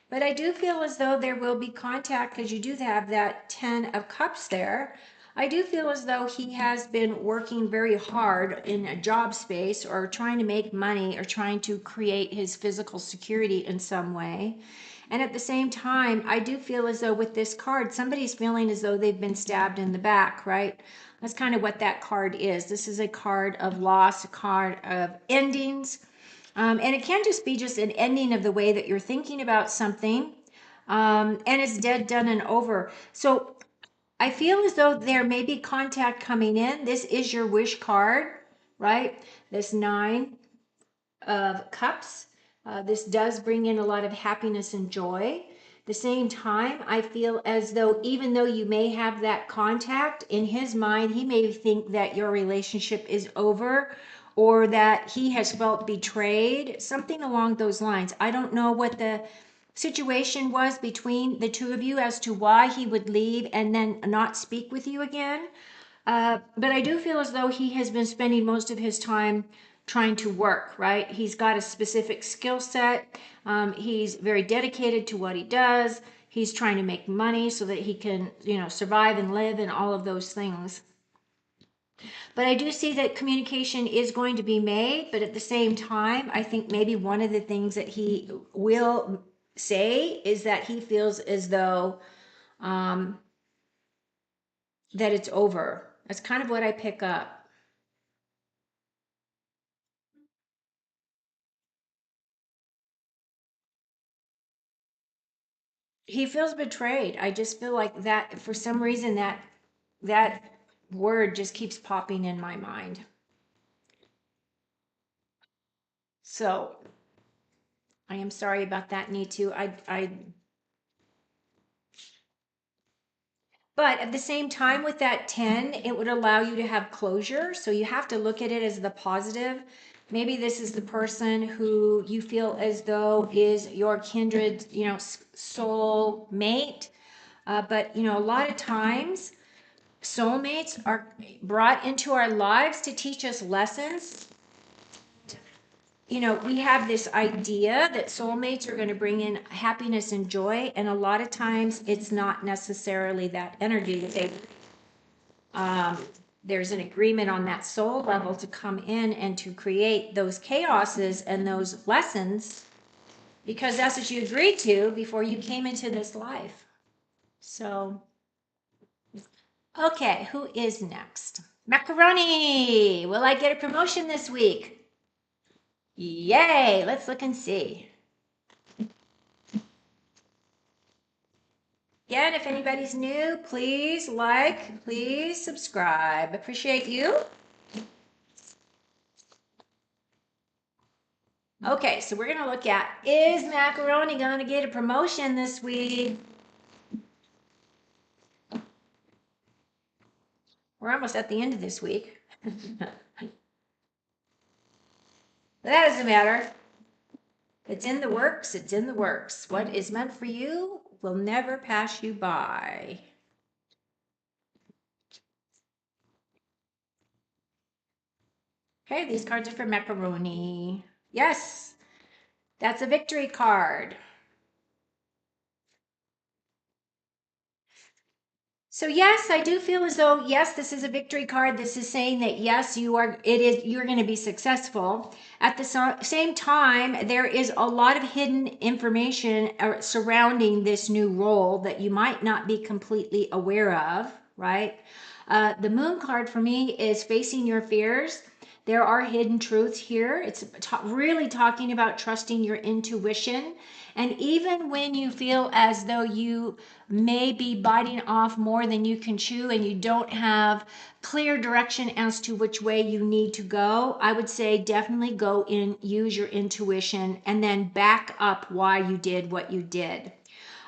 But I do feel as though there will be contact because you do have that 10 of Cups there. I do feel as though he has been working very hard in a job space or trying to make money or trying to create his physical security in some way. And at the same time, I do feel as though with this card, somebody's feeling as though they've been stabbed in the back, right? That's kind of what that card is. This is a card of loss, a card of endings. And it can just be just an ending of the way that you're thinking about something. And it's dead, done, and over. So I feel as though there may be contact coming in. This is your wish card, right? This 9 of Cups. This does bring in a lot of happiness and joy. At the same time, I feel as though even though you may have that contact, in his mind, he may think that your relationship is over or that he has felt betrayed, something along those lines. I don't know what the situation was between the two of you as to why he would leave and then not speak with you again. But I do feel as though he has been spending most of his time trying to work, right? He's got a specific skill set. He's very dedicated to what he does. He's trying to make money so that he can, survive and live and all of those things. But I do see that communication is going to be made, but at the same time, I think maybe one of the things that he will say is that he feels as though that it's over. That's kind of what I pick up. He feels betrayed. I just feel like that for some reason that word just keeps popping in my mind. So I am sorry about that, Nitu. But at the same time, with that 10, it would allow you to have closure. So you have to look at it as the positive. Maybe this is the person who you feel as though is your kindred, soul mate. But, a lot of times soulmates are brought into our lives to teach us lessons. We have this idea that soulmates are going to bring in happiness and joy, and a lot of times it's not necessarily that energy that there's an agreement on that soul level to come in and to create those chaoses and those lessons because that's what you agreed to before you came into this life. So, okay, who is next? Macaroni! Will I get a promotion this week? Yay! Let's look and see. Again, if anybody's new, please like, please subscribe. Appreciate you. Okay, so we're going to look at, is Macaroni going to get a promotion this week? We're almost at the end of this week. But that doesn't matter. It's in the works. It's in the works. What is meant for you will never pass you by. Okay, these cards are for Macaroni. Yes, that's a victory card. So yes, I do feel as though, yes, this is a victory card. This is saying that yes, you're going to be successful. At the same time, there is a lot of hidden information surrounding this new role that you might not be completely aware of, right? The moon card for me is facing your fears. There are hidden truths here. It's really talking about trusting your intuition. And even when you feel as though you may be biting off more than you can chew and you don't have clear direction as to which way you need to go, I would say definitely go in, use your intuition, and then back up why you did what you did.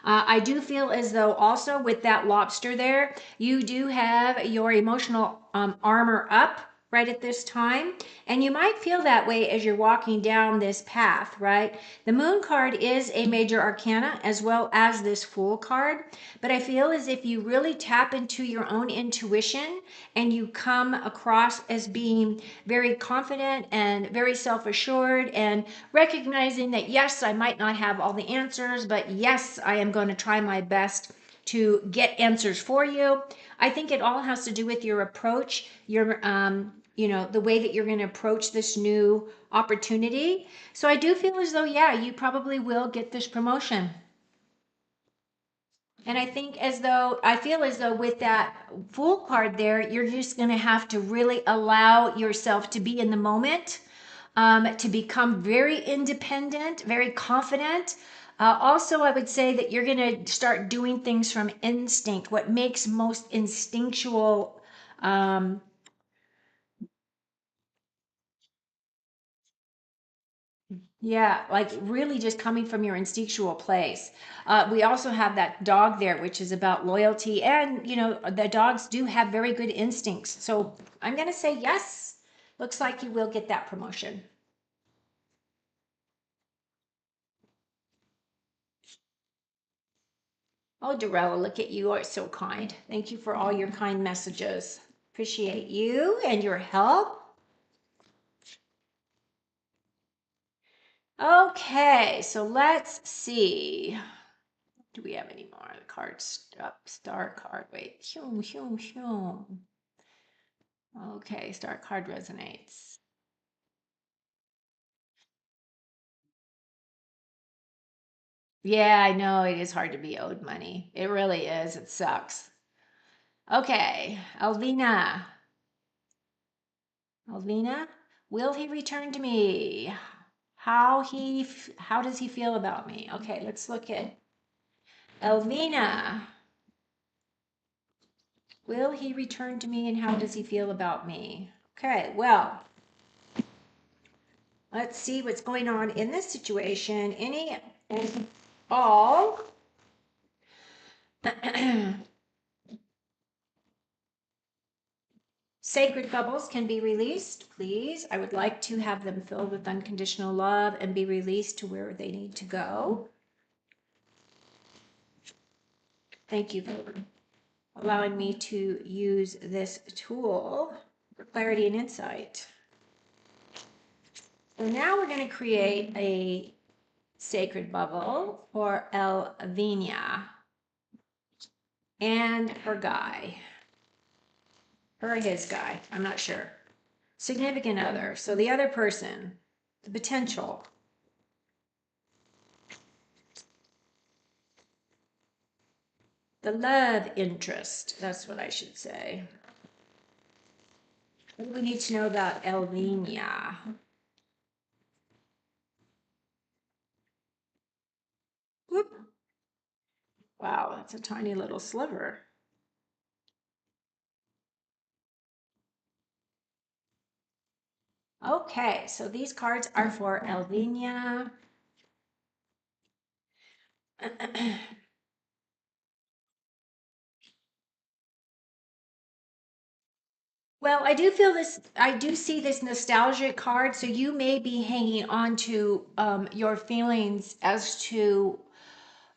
I do feel as though also with that lobster there, you do have your emotional armor up right at this time. And you might feel that way as you're walking down this path, right? The moon card is a major arcana as well as this fool card. But I feel as if you really tap into your own intuition and you come across as being very confident and very self-assured and recognizing that, yes, I might not have all the answers, but yes, I am going to try my best to get answers for you. I think it all has to do with your approach, your the way that you're going to approach this new opportunity. So I do feel as though, yeah, you probably will get this promotion. And I feel as though with that Fool card there, you're just going to have to really allow yourself to be in the moment, to become very independent, very confident. Also, I would say that you're going to start doing things from instinct, what makes most instinctual. Um, Yeah, like really just coming from your instinctual place. We also have that dog there, which is about loyalty. And, the dogs do have very good instincts. So I'm going to say yes. Looks like you will get that promotion. Oh, Dorella, look at you. You are so kind. Thank you for all your kind messages. Appreciate you and your help. Okay, so let's see. Do we have any more cards? Star card. Wait. Shoom, shoom, shoom. Okay, star card resonates. Yeah, I know it is hard to be owed money. It really is. It sucks. Okay, Alvina. Alvina, will he return to me? How does he feel about me? Okay, let's look at Elvina. Will he return to me and how does he feel about me? Okay, well, let's see what's going on in this situation. Any and all. Sacred bubbles can be released, please. I would like to have them filled with unconditional love and be released to where they need to go. Thank you for allowing me to use this tool for clarity and insight. So now we're going to create a sacred bubble for Elvina and her guy. Her or his guy, I'm not sure. Significant other. So the other person, the potential. The love interest, that's what I should say. What do we need to know about Elvina? Whoop. Wow, that's a tiny little sliver. Okay, so these cards are for Elvina. Well, I do see this nostalgic card, so you may be hanging on to your feelings as to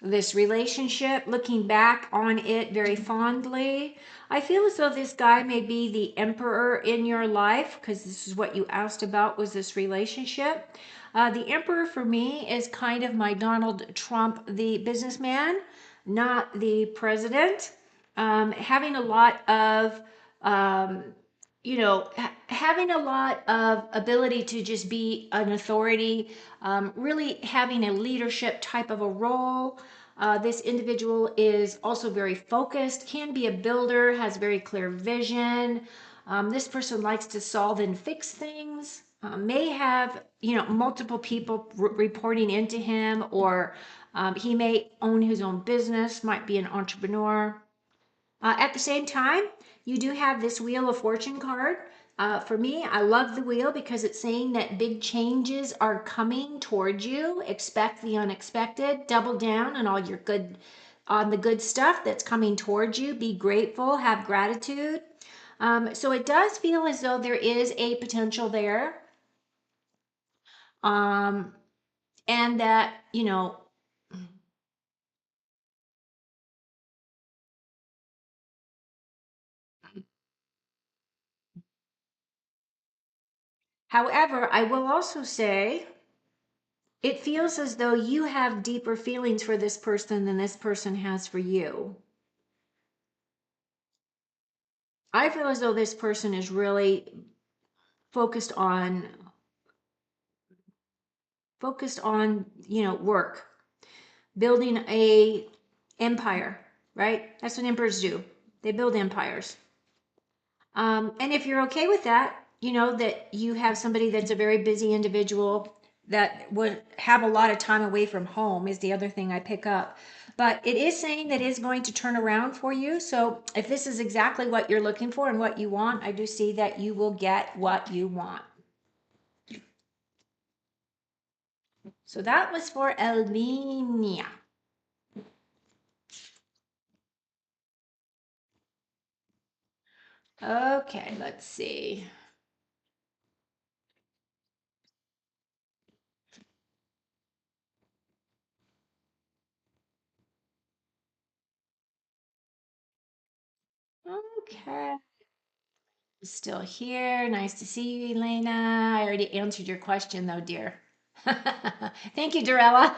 this relationship, looking back on it very fondly. I feel as though this guy may be the emperor in your life because this is what you asked about was this relationship. The emperor for me is kind of my Donald Trump, the businessman, not the president. Having a lot of having a lot of ability to just be an authority, really having a leadership type of a role. This individual is also very focused, can be a builder, has very clear vision. This person likes to solve and fix things. May have, multiple people reporting into him, or he may own his own business, might be an entrepreneur. At the same time, you do have this Wheel of Fortune card. For me, I love the wheel because it's saying that big changes are coming towards you. Expect the unexpected. Double down on on the good stuff that's coming towards you. Be grateful. Have gratitude. So it does feel as though there is a potential there. Um, and that, however, I will also say it feels as though you have deeper feelings for this person than this person has for you. I feel as though this person is really focused on work, building a empire. right? That's what emperors do. They build empires. And if you're okay with that, you know that you have somebody that's a very busy individual that would have a lot of time away from home is the other thing I pick up. But it is saying that it is going to turn around for you. So if this is exactly what you're looking for and what you want, I do see that you will get what you want. So that was for Elvinia. Okay, let's see. Okay. Still here. Nice to see you, Elena. I already answered your question, though, dear. Thank you, Dorella.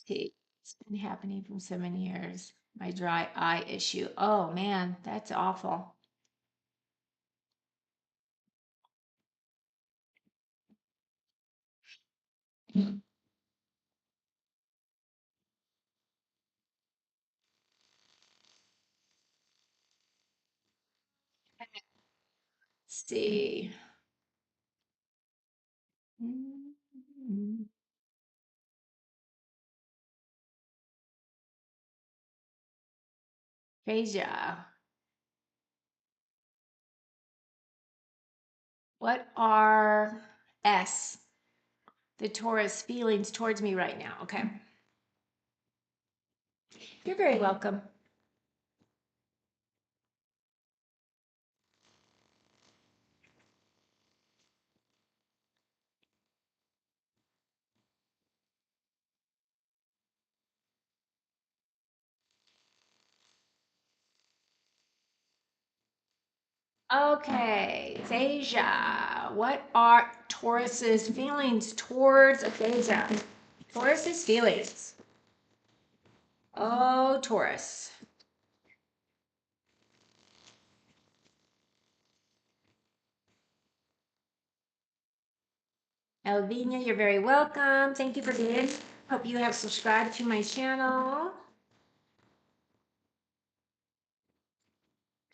It's been happening for 7 years. My dry eye issue. Oh, man, that's awful. Let's see. Phasia, what are the Taurus feelings towards me right now? Okay. You're very welcome. Okay, Phasia, what are Taurus's feelings towards Phasia? Taurus's feelings. Oh, Taurus. Elvina, you're very welcome. Thank you for being. Hope you have subscribed to my channel.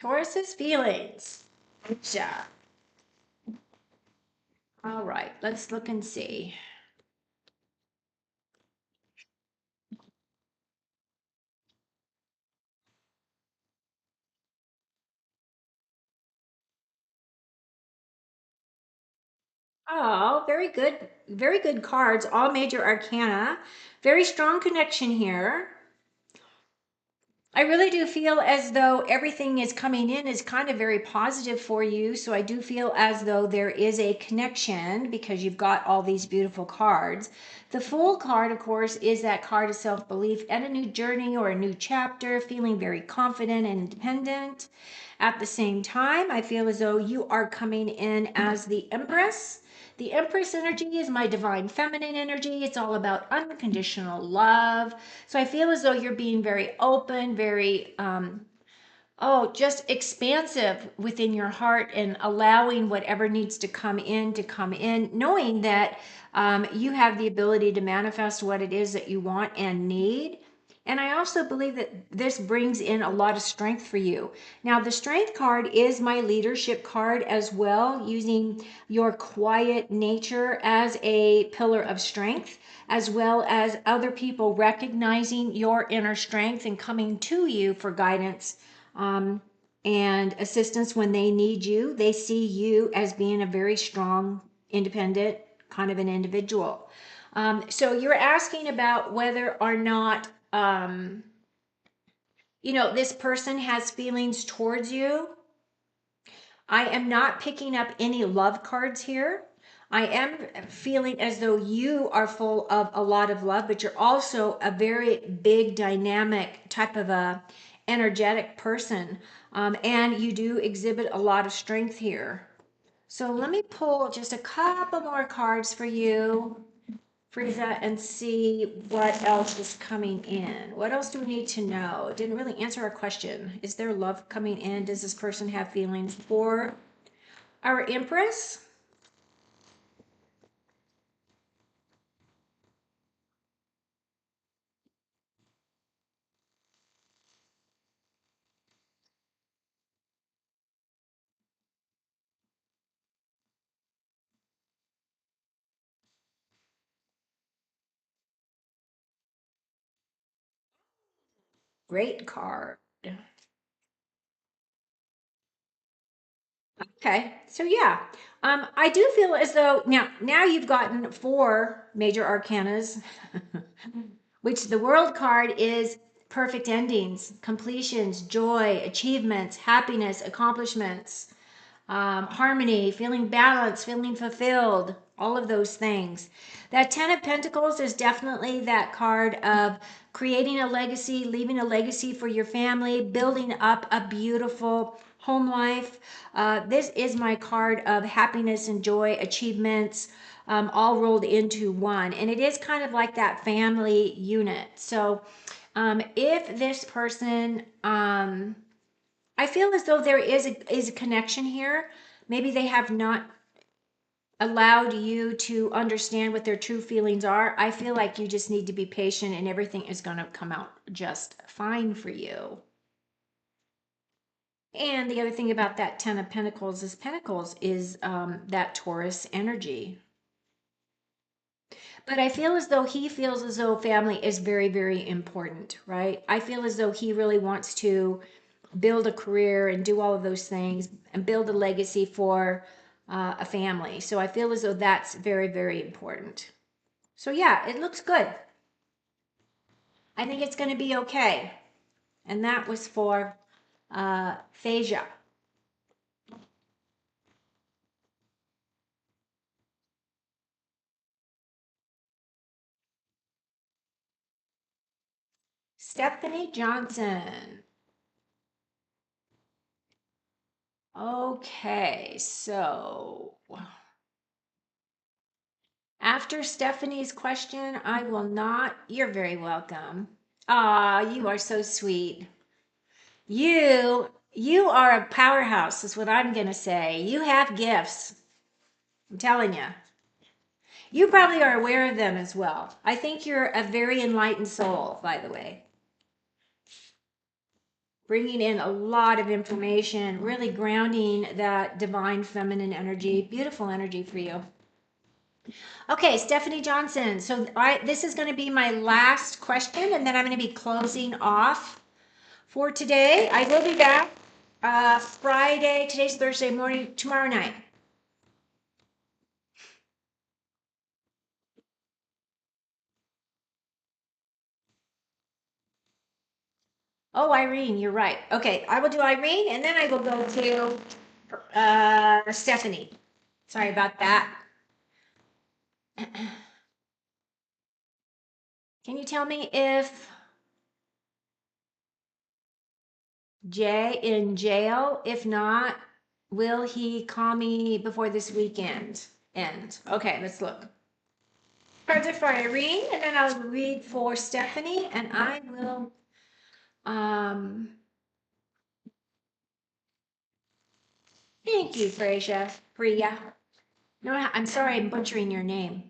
Taurus's feelings. Phasia. All right, let's look and see. Oh, very good. Very good cards, all major arcana. Very strong connection here. I really do feel as though everything is coming in is kind of very positive for you. So I do feel as though there is a connection because you've got all these beautiful cards. The Fool card, of course, is that card of self-belief and a new journey or a new chapter, feeling very confident and independent. At the same time, I feel as though you are coming in as the Empress. The Empress energy is my divine feminine energy. It's all about unconditional love. So I feel as though you're being very open, very, just expansive within your heart and allowing whatever needs to come in, knowing that you have the ability to manifest what it is that you want and need. And I also believe that this brings in a lot of strength for you. Now, the strength card is my leadership card as well, using your quiet nature as a pillar of strength, as well as other people recognizing your inner strength and coming to you for guidance and assistance when they need you. They see you as being a very strong, independent kind of an individual. So you're asking about whether or not this person has feelings towards you. I am not picking up any love cards here. I am feeling as though you are full of a lot of love, but you're also a very big, dynamic type of a energetic person. And you do exhibit a lot of strength here. So let me pull just a couple more cards for you, Frieza, and see what else is coming in. What else do we need to know? It didn't really answer our question. Is there love coming in? Does this person have feelings for our Empress. Great card. Okay, so yeah, I do feel as though now you've gotten four major arcanas, which the World card is perfect endings, completions, joy, achievements, happiness, accomplishments, harmony, feeling balanced, feeling fulfilled, all of those things. That Ten of Pentacles is definitely that card of creating a legacy, leaving a legacy for your family, building up a beautiful home life. This is my card of happiness and joy, achievements, all rolled into one. And it is kind of like that family unit. So if this person, I feel as though there is a connection here. Maybe they have not allowed you to understand what their true feelings are. I feel like you just need to be patient and everything is going to come out just fine for you. And the other thing about that Ten of Pentacles is that Taurus energy. But I feel as though he feels as though family is very, very important, right? I feel as though he really wants to build a career and do all of those things and build a legacy for a family. So I feel as though that's very, very important. So yeah, it looks good. I think it's going to be okay. And that was for Phasia. Stephanie Johnson. Okay, so after Stephanie's question, I will not. You're very welcome. Ah, you are so sweet. You are a powerhouse, is what I'm gonna say. You have gifts. I'm telling you. You probably are aware of them as well. I think you're a very enlightened soul, by the way. Bringing in a lot of information, really grounding that divine feminine energy. Beautiful energy for you. Okay, Stephanie Johnson. So this is going to be my last question, and then I'm going to be closing off for today. I will be back Friday. Today's Thursday morning, tomorrow night. Oh, Irene, you're right. Okay, I will do Irene, and then I will go to Stephanie. Sorry about that. Can you tell me if Jay in jail? If not, will he call me before this weekend end? Okay, let's look. Cards are for Irene, and then I'll read for Stephanie, and I will thank you, Freya. Priya. No, I'm sorry I'm butchering your name.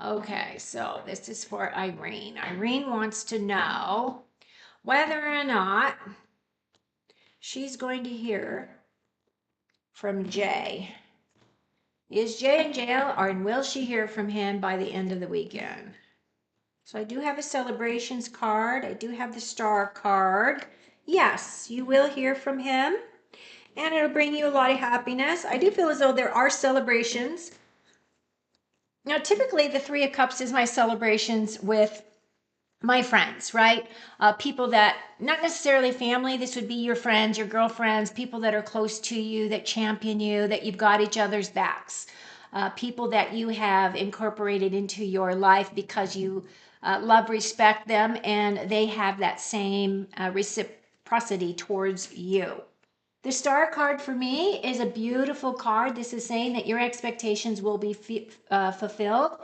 Okay, so this is for Irene. Irene wants to know whether or not she's going to hear from Jay. Is Jay in jail, or will she hear from him by the end of the weekend? So I do have a celebrations card. I do have the star card. Yes, you will hear from him, and it'll bring you a lot of happiness. I do feel as though there are celebrations. Now, typically, the Three of Cups is my celebrations with my friends, right? People that, not necessarily family, this would be your friends, your girlfriends, people that are close to you, that champion you, that you've got each other's backs. People that you have incorporated into your life because you love, respect them, and they have that same reciprocity towards you. The star card for me is a beautiful card. This is saying that your expectations will be fulfilled.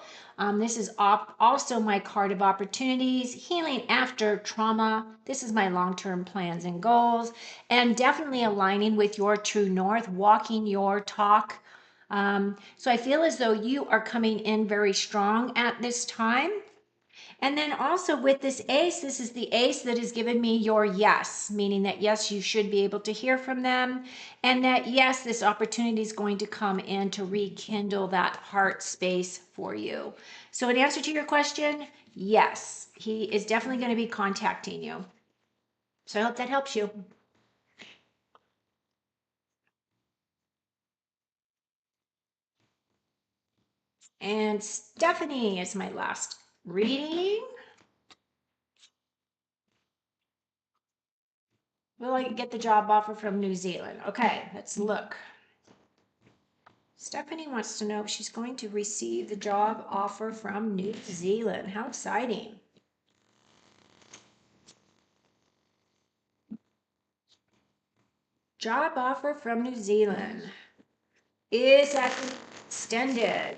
This is also my card of opportunities, healing after trauma. This is my long-term plans and goals, and definitely aligning with your true north, walking your talk. So I feel as though you are coming in very strong at this time. And then also with this ace, this is the ace that has given me your yes, meaning that yes, you should be able to hear from them. And that yes, this opportunity is going to come in to rekindle that heart space for you. So in answer to your question, yes, he is definitely going to be contacting you. So I hope that helps you. And Stephanie is my last reading. Will I get the job offer from New Zealand? Okay, let's look. Stephanie wants to know if she's going to receive the job offer from New Zealand. How exciting. Job offer from New Zealand. Is that extended?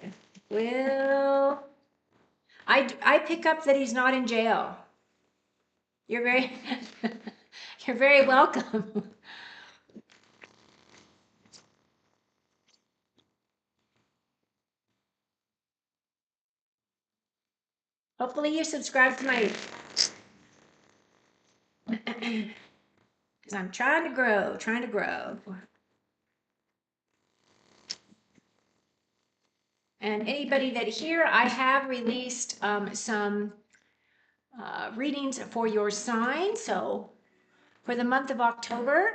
Will I pick up that he's not in jail? You're very you're very welcome. Hopefully you subscribe to my because I'm trying to grow, trying to grow. And anybody that here, I have released some readings for your sign. So for the month of October,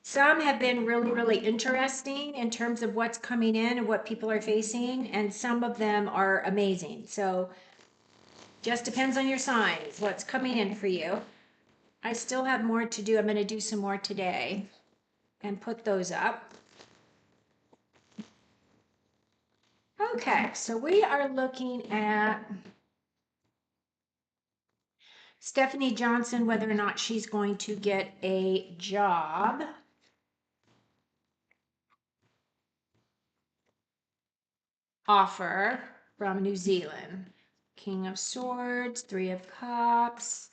some have been really, really interesting in terms of what's coming in and what people are facing, and some of them are amazing. So just depends on your signs, what's coming in for you. I still have more to do. I'm going to do some more today and put those up. Okay, so we are looking at Stephanie Johnson, whether or not she's going to get a job offer from New Zealand. King of Swords, Three of Cups.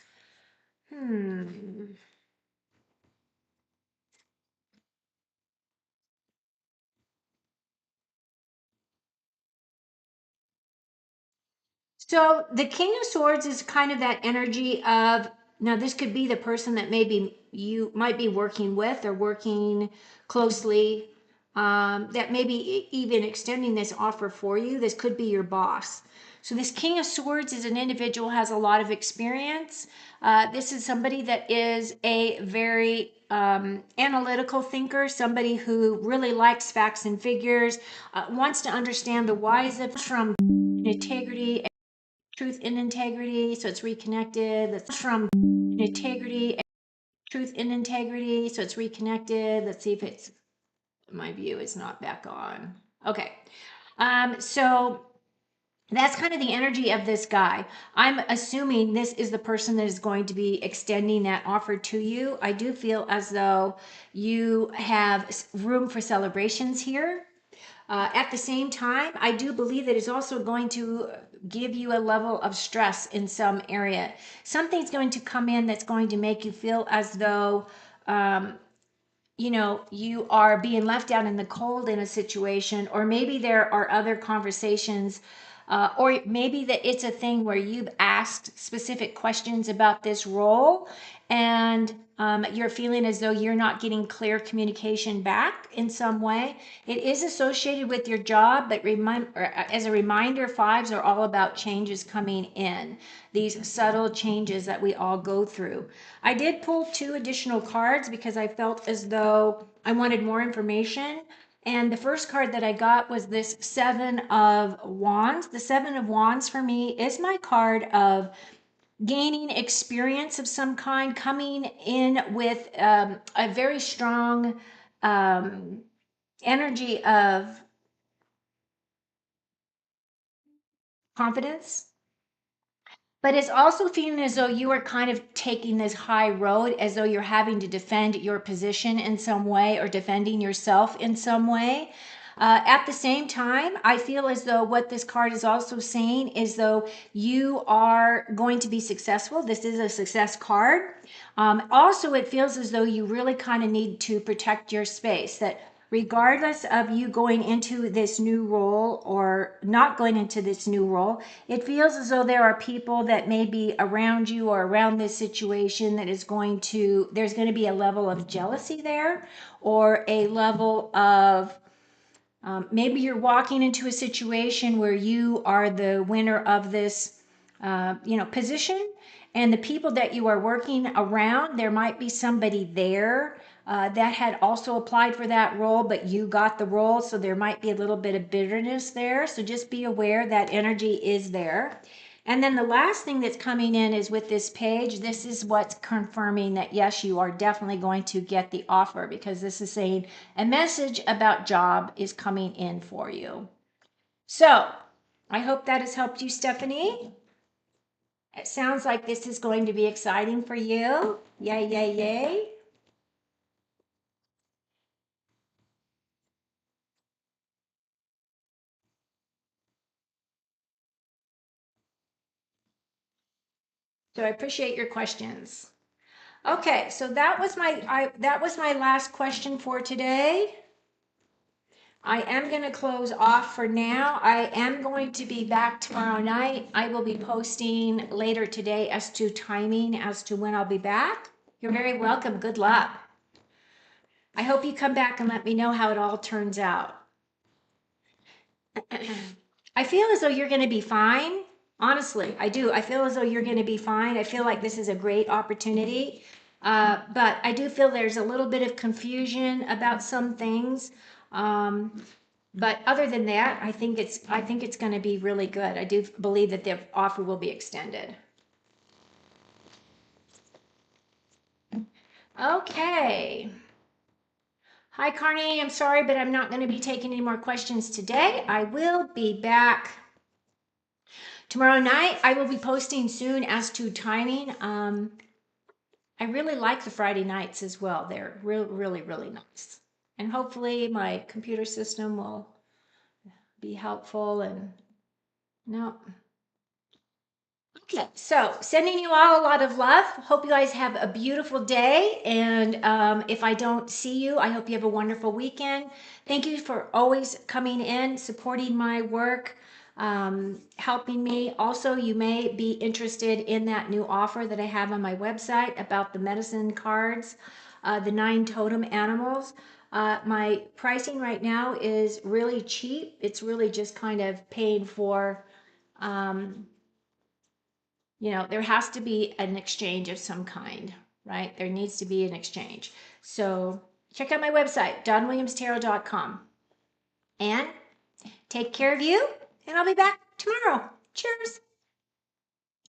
So the King of Swords is kind of that energy of, now this could be the person that maybe you might be working with or working closely, that maybe even extending this offer for you. This could be your boss. So this King of Swords is an individual, has a lot of experience. This is somebody that is a very analytical thinker, somebody who really likes facts and figures, wants to understand the whys of from integrity, truth and integrity. So it's reconnected. That's from integrity, truth and integrity. So it's reconnected. Let's see if it's, my view is not back on. Okay. So that's kind of the energy of this guy. I'm assuming this is the person that is going to be extending that offer to you. I do feel as though you have room for celebrations here. At the same time, I do believe that it's also going to give you a level of stress in some area. Something's going to come in that's going to make you feel as though, you know, you are being left out in the cold in a situation, or maybe there are other conversations, or maybe that it's a thing where you've asked specific questions about this role and you're feeling as though you're not getting clear communication back in some way. It is associated with your job, but as a reminder, fives are all about changes coming in, these subtle changes that we all go through. I did pull two additional cards because I felt as though I wanted more information. And the first card that I got was this Seven of Wands. The Seven of Wands for me is my card of gaining experience of some kind, coming in with a very strong energy of confidence. But it's also feeling as though you are kind of taking this high road, as though you're having to defend your position in some way or defending yourself in some way. At the same time, I feel as though what this card is also saying is though you are going to be successful. This is a success card. Also, it feels as though you really kind of need to protect your space, that regardless of you going into this new role or not going into this new role, it feels as though there are people that may be around you or around this situation that is going to, there's going to be a level of jealousy there, or a level of maybe you're walking into a situation where you are the winner of this, position, and the people that you are working around, there might be somebody there that had also applied for that role, but you got the role, so there might be a little bit of bitterness there. So just be aware that energy is there. And then the last thing that's coming in is with this page, this is what's confirming that yes, you are definitely going to get the offer, because this is saying a message about job is coming in for you. So I hope that has helped you, Stephanie. It sounds like this is going to be exciting for you. Yay, yay, yay. So I appreciate your questions. Okay, so that was my last question for today. I am going to close off for now. I am going to be back tomorrow night. I will be posting later today as to timing, as to when I'll be back. You're very welcome. Good luck. I hope you come back and let me know how it all turns out. I feel as though you're going to be fine. Honestly, I do. I feel as though you're going to be fine. I feel like this is a great opportunity. But I do feel there's a little bit of confusion about some things. But other than that, I think it's going to be really good. I do believe that the offer will be extended. Okay. Hi, Carney. I'm sorry, but I'm not going to be taking any more questions today. I will be back tomorrow night. I will be posting soon as to timing. I really like the Friday nights as well. They're really, really nice. And hopefully my computer system will be helpful. And no. Okay, so sending you all a lot of love. Hope you guys have a beautiful day. And if I don't see you, I hope you have a wonderful weekend. Thank you for always coming in, supporting my work, helping me. Also, you may be interested in that new offer that I have on my website about the medicine cards, the 9 totem animals. My pricing right now is really cheap. It's really just kind of paying for there has to be an exchange of some kind, right? There needs to be an exchange. So check out my website, donwilliamstarot.com. And take care of you, and I'll be back tomorrow. Cheers.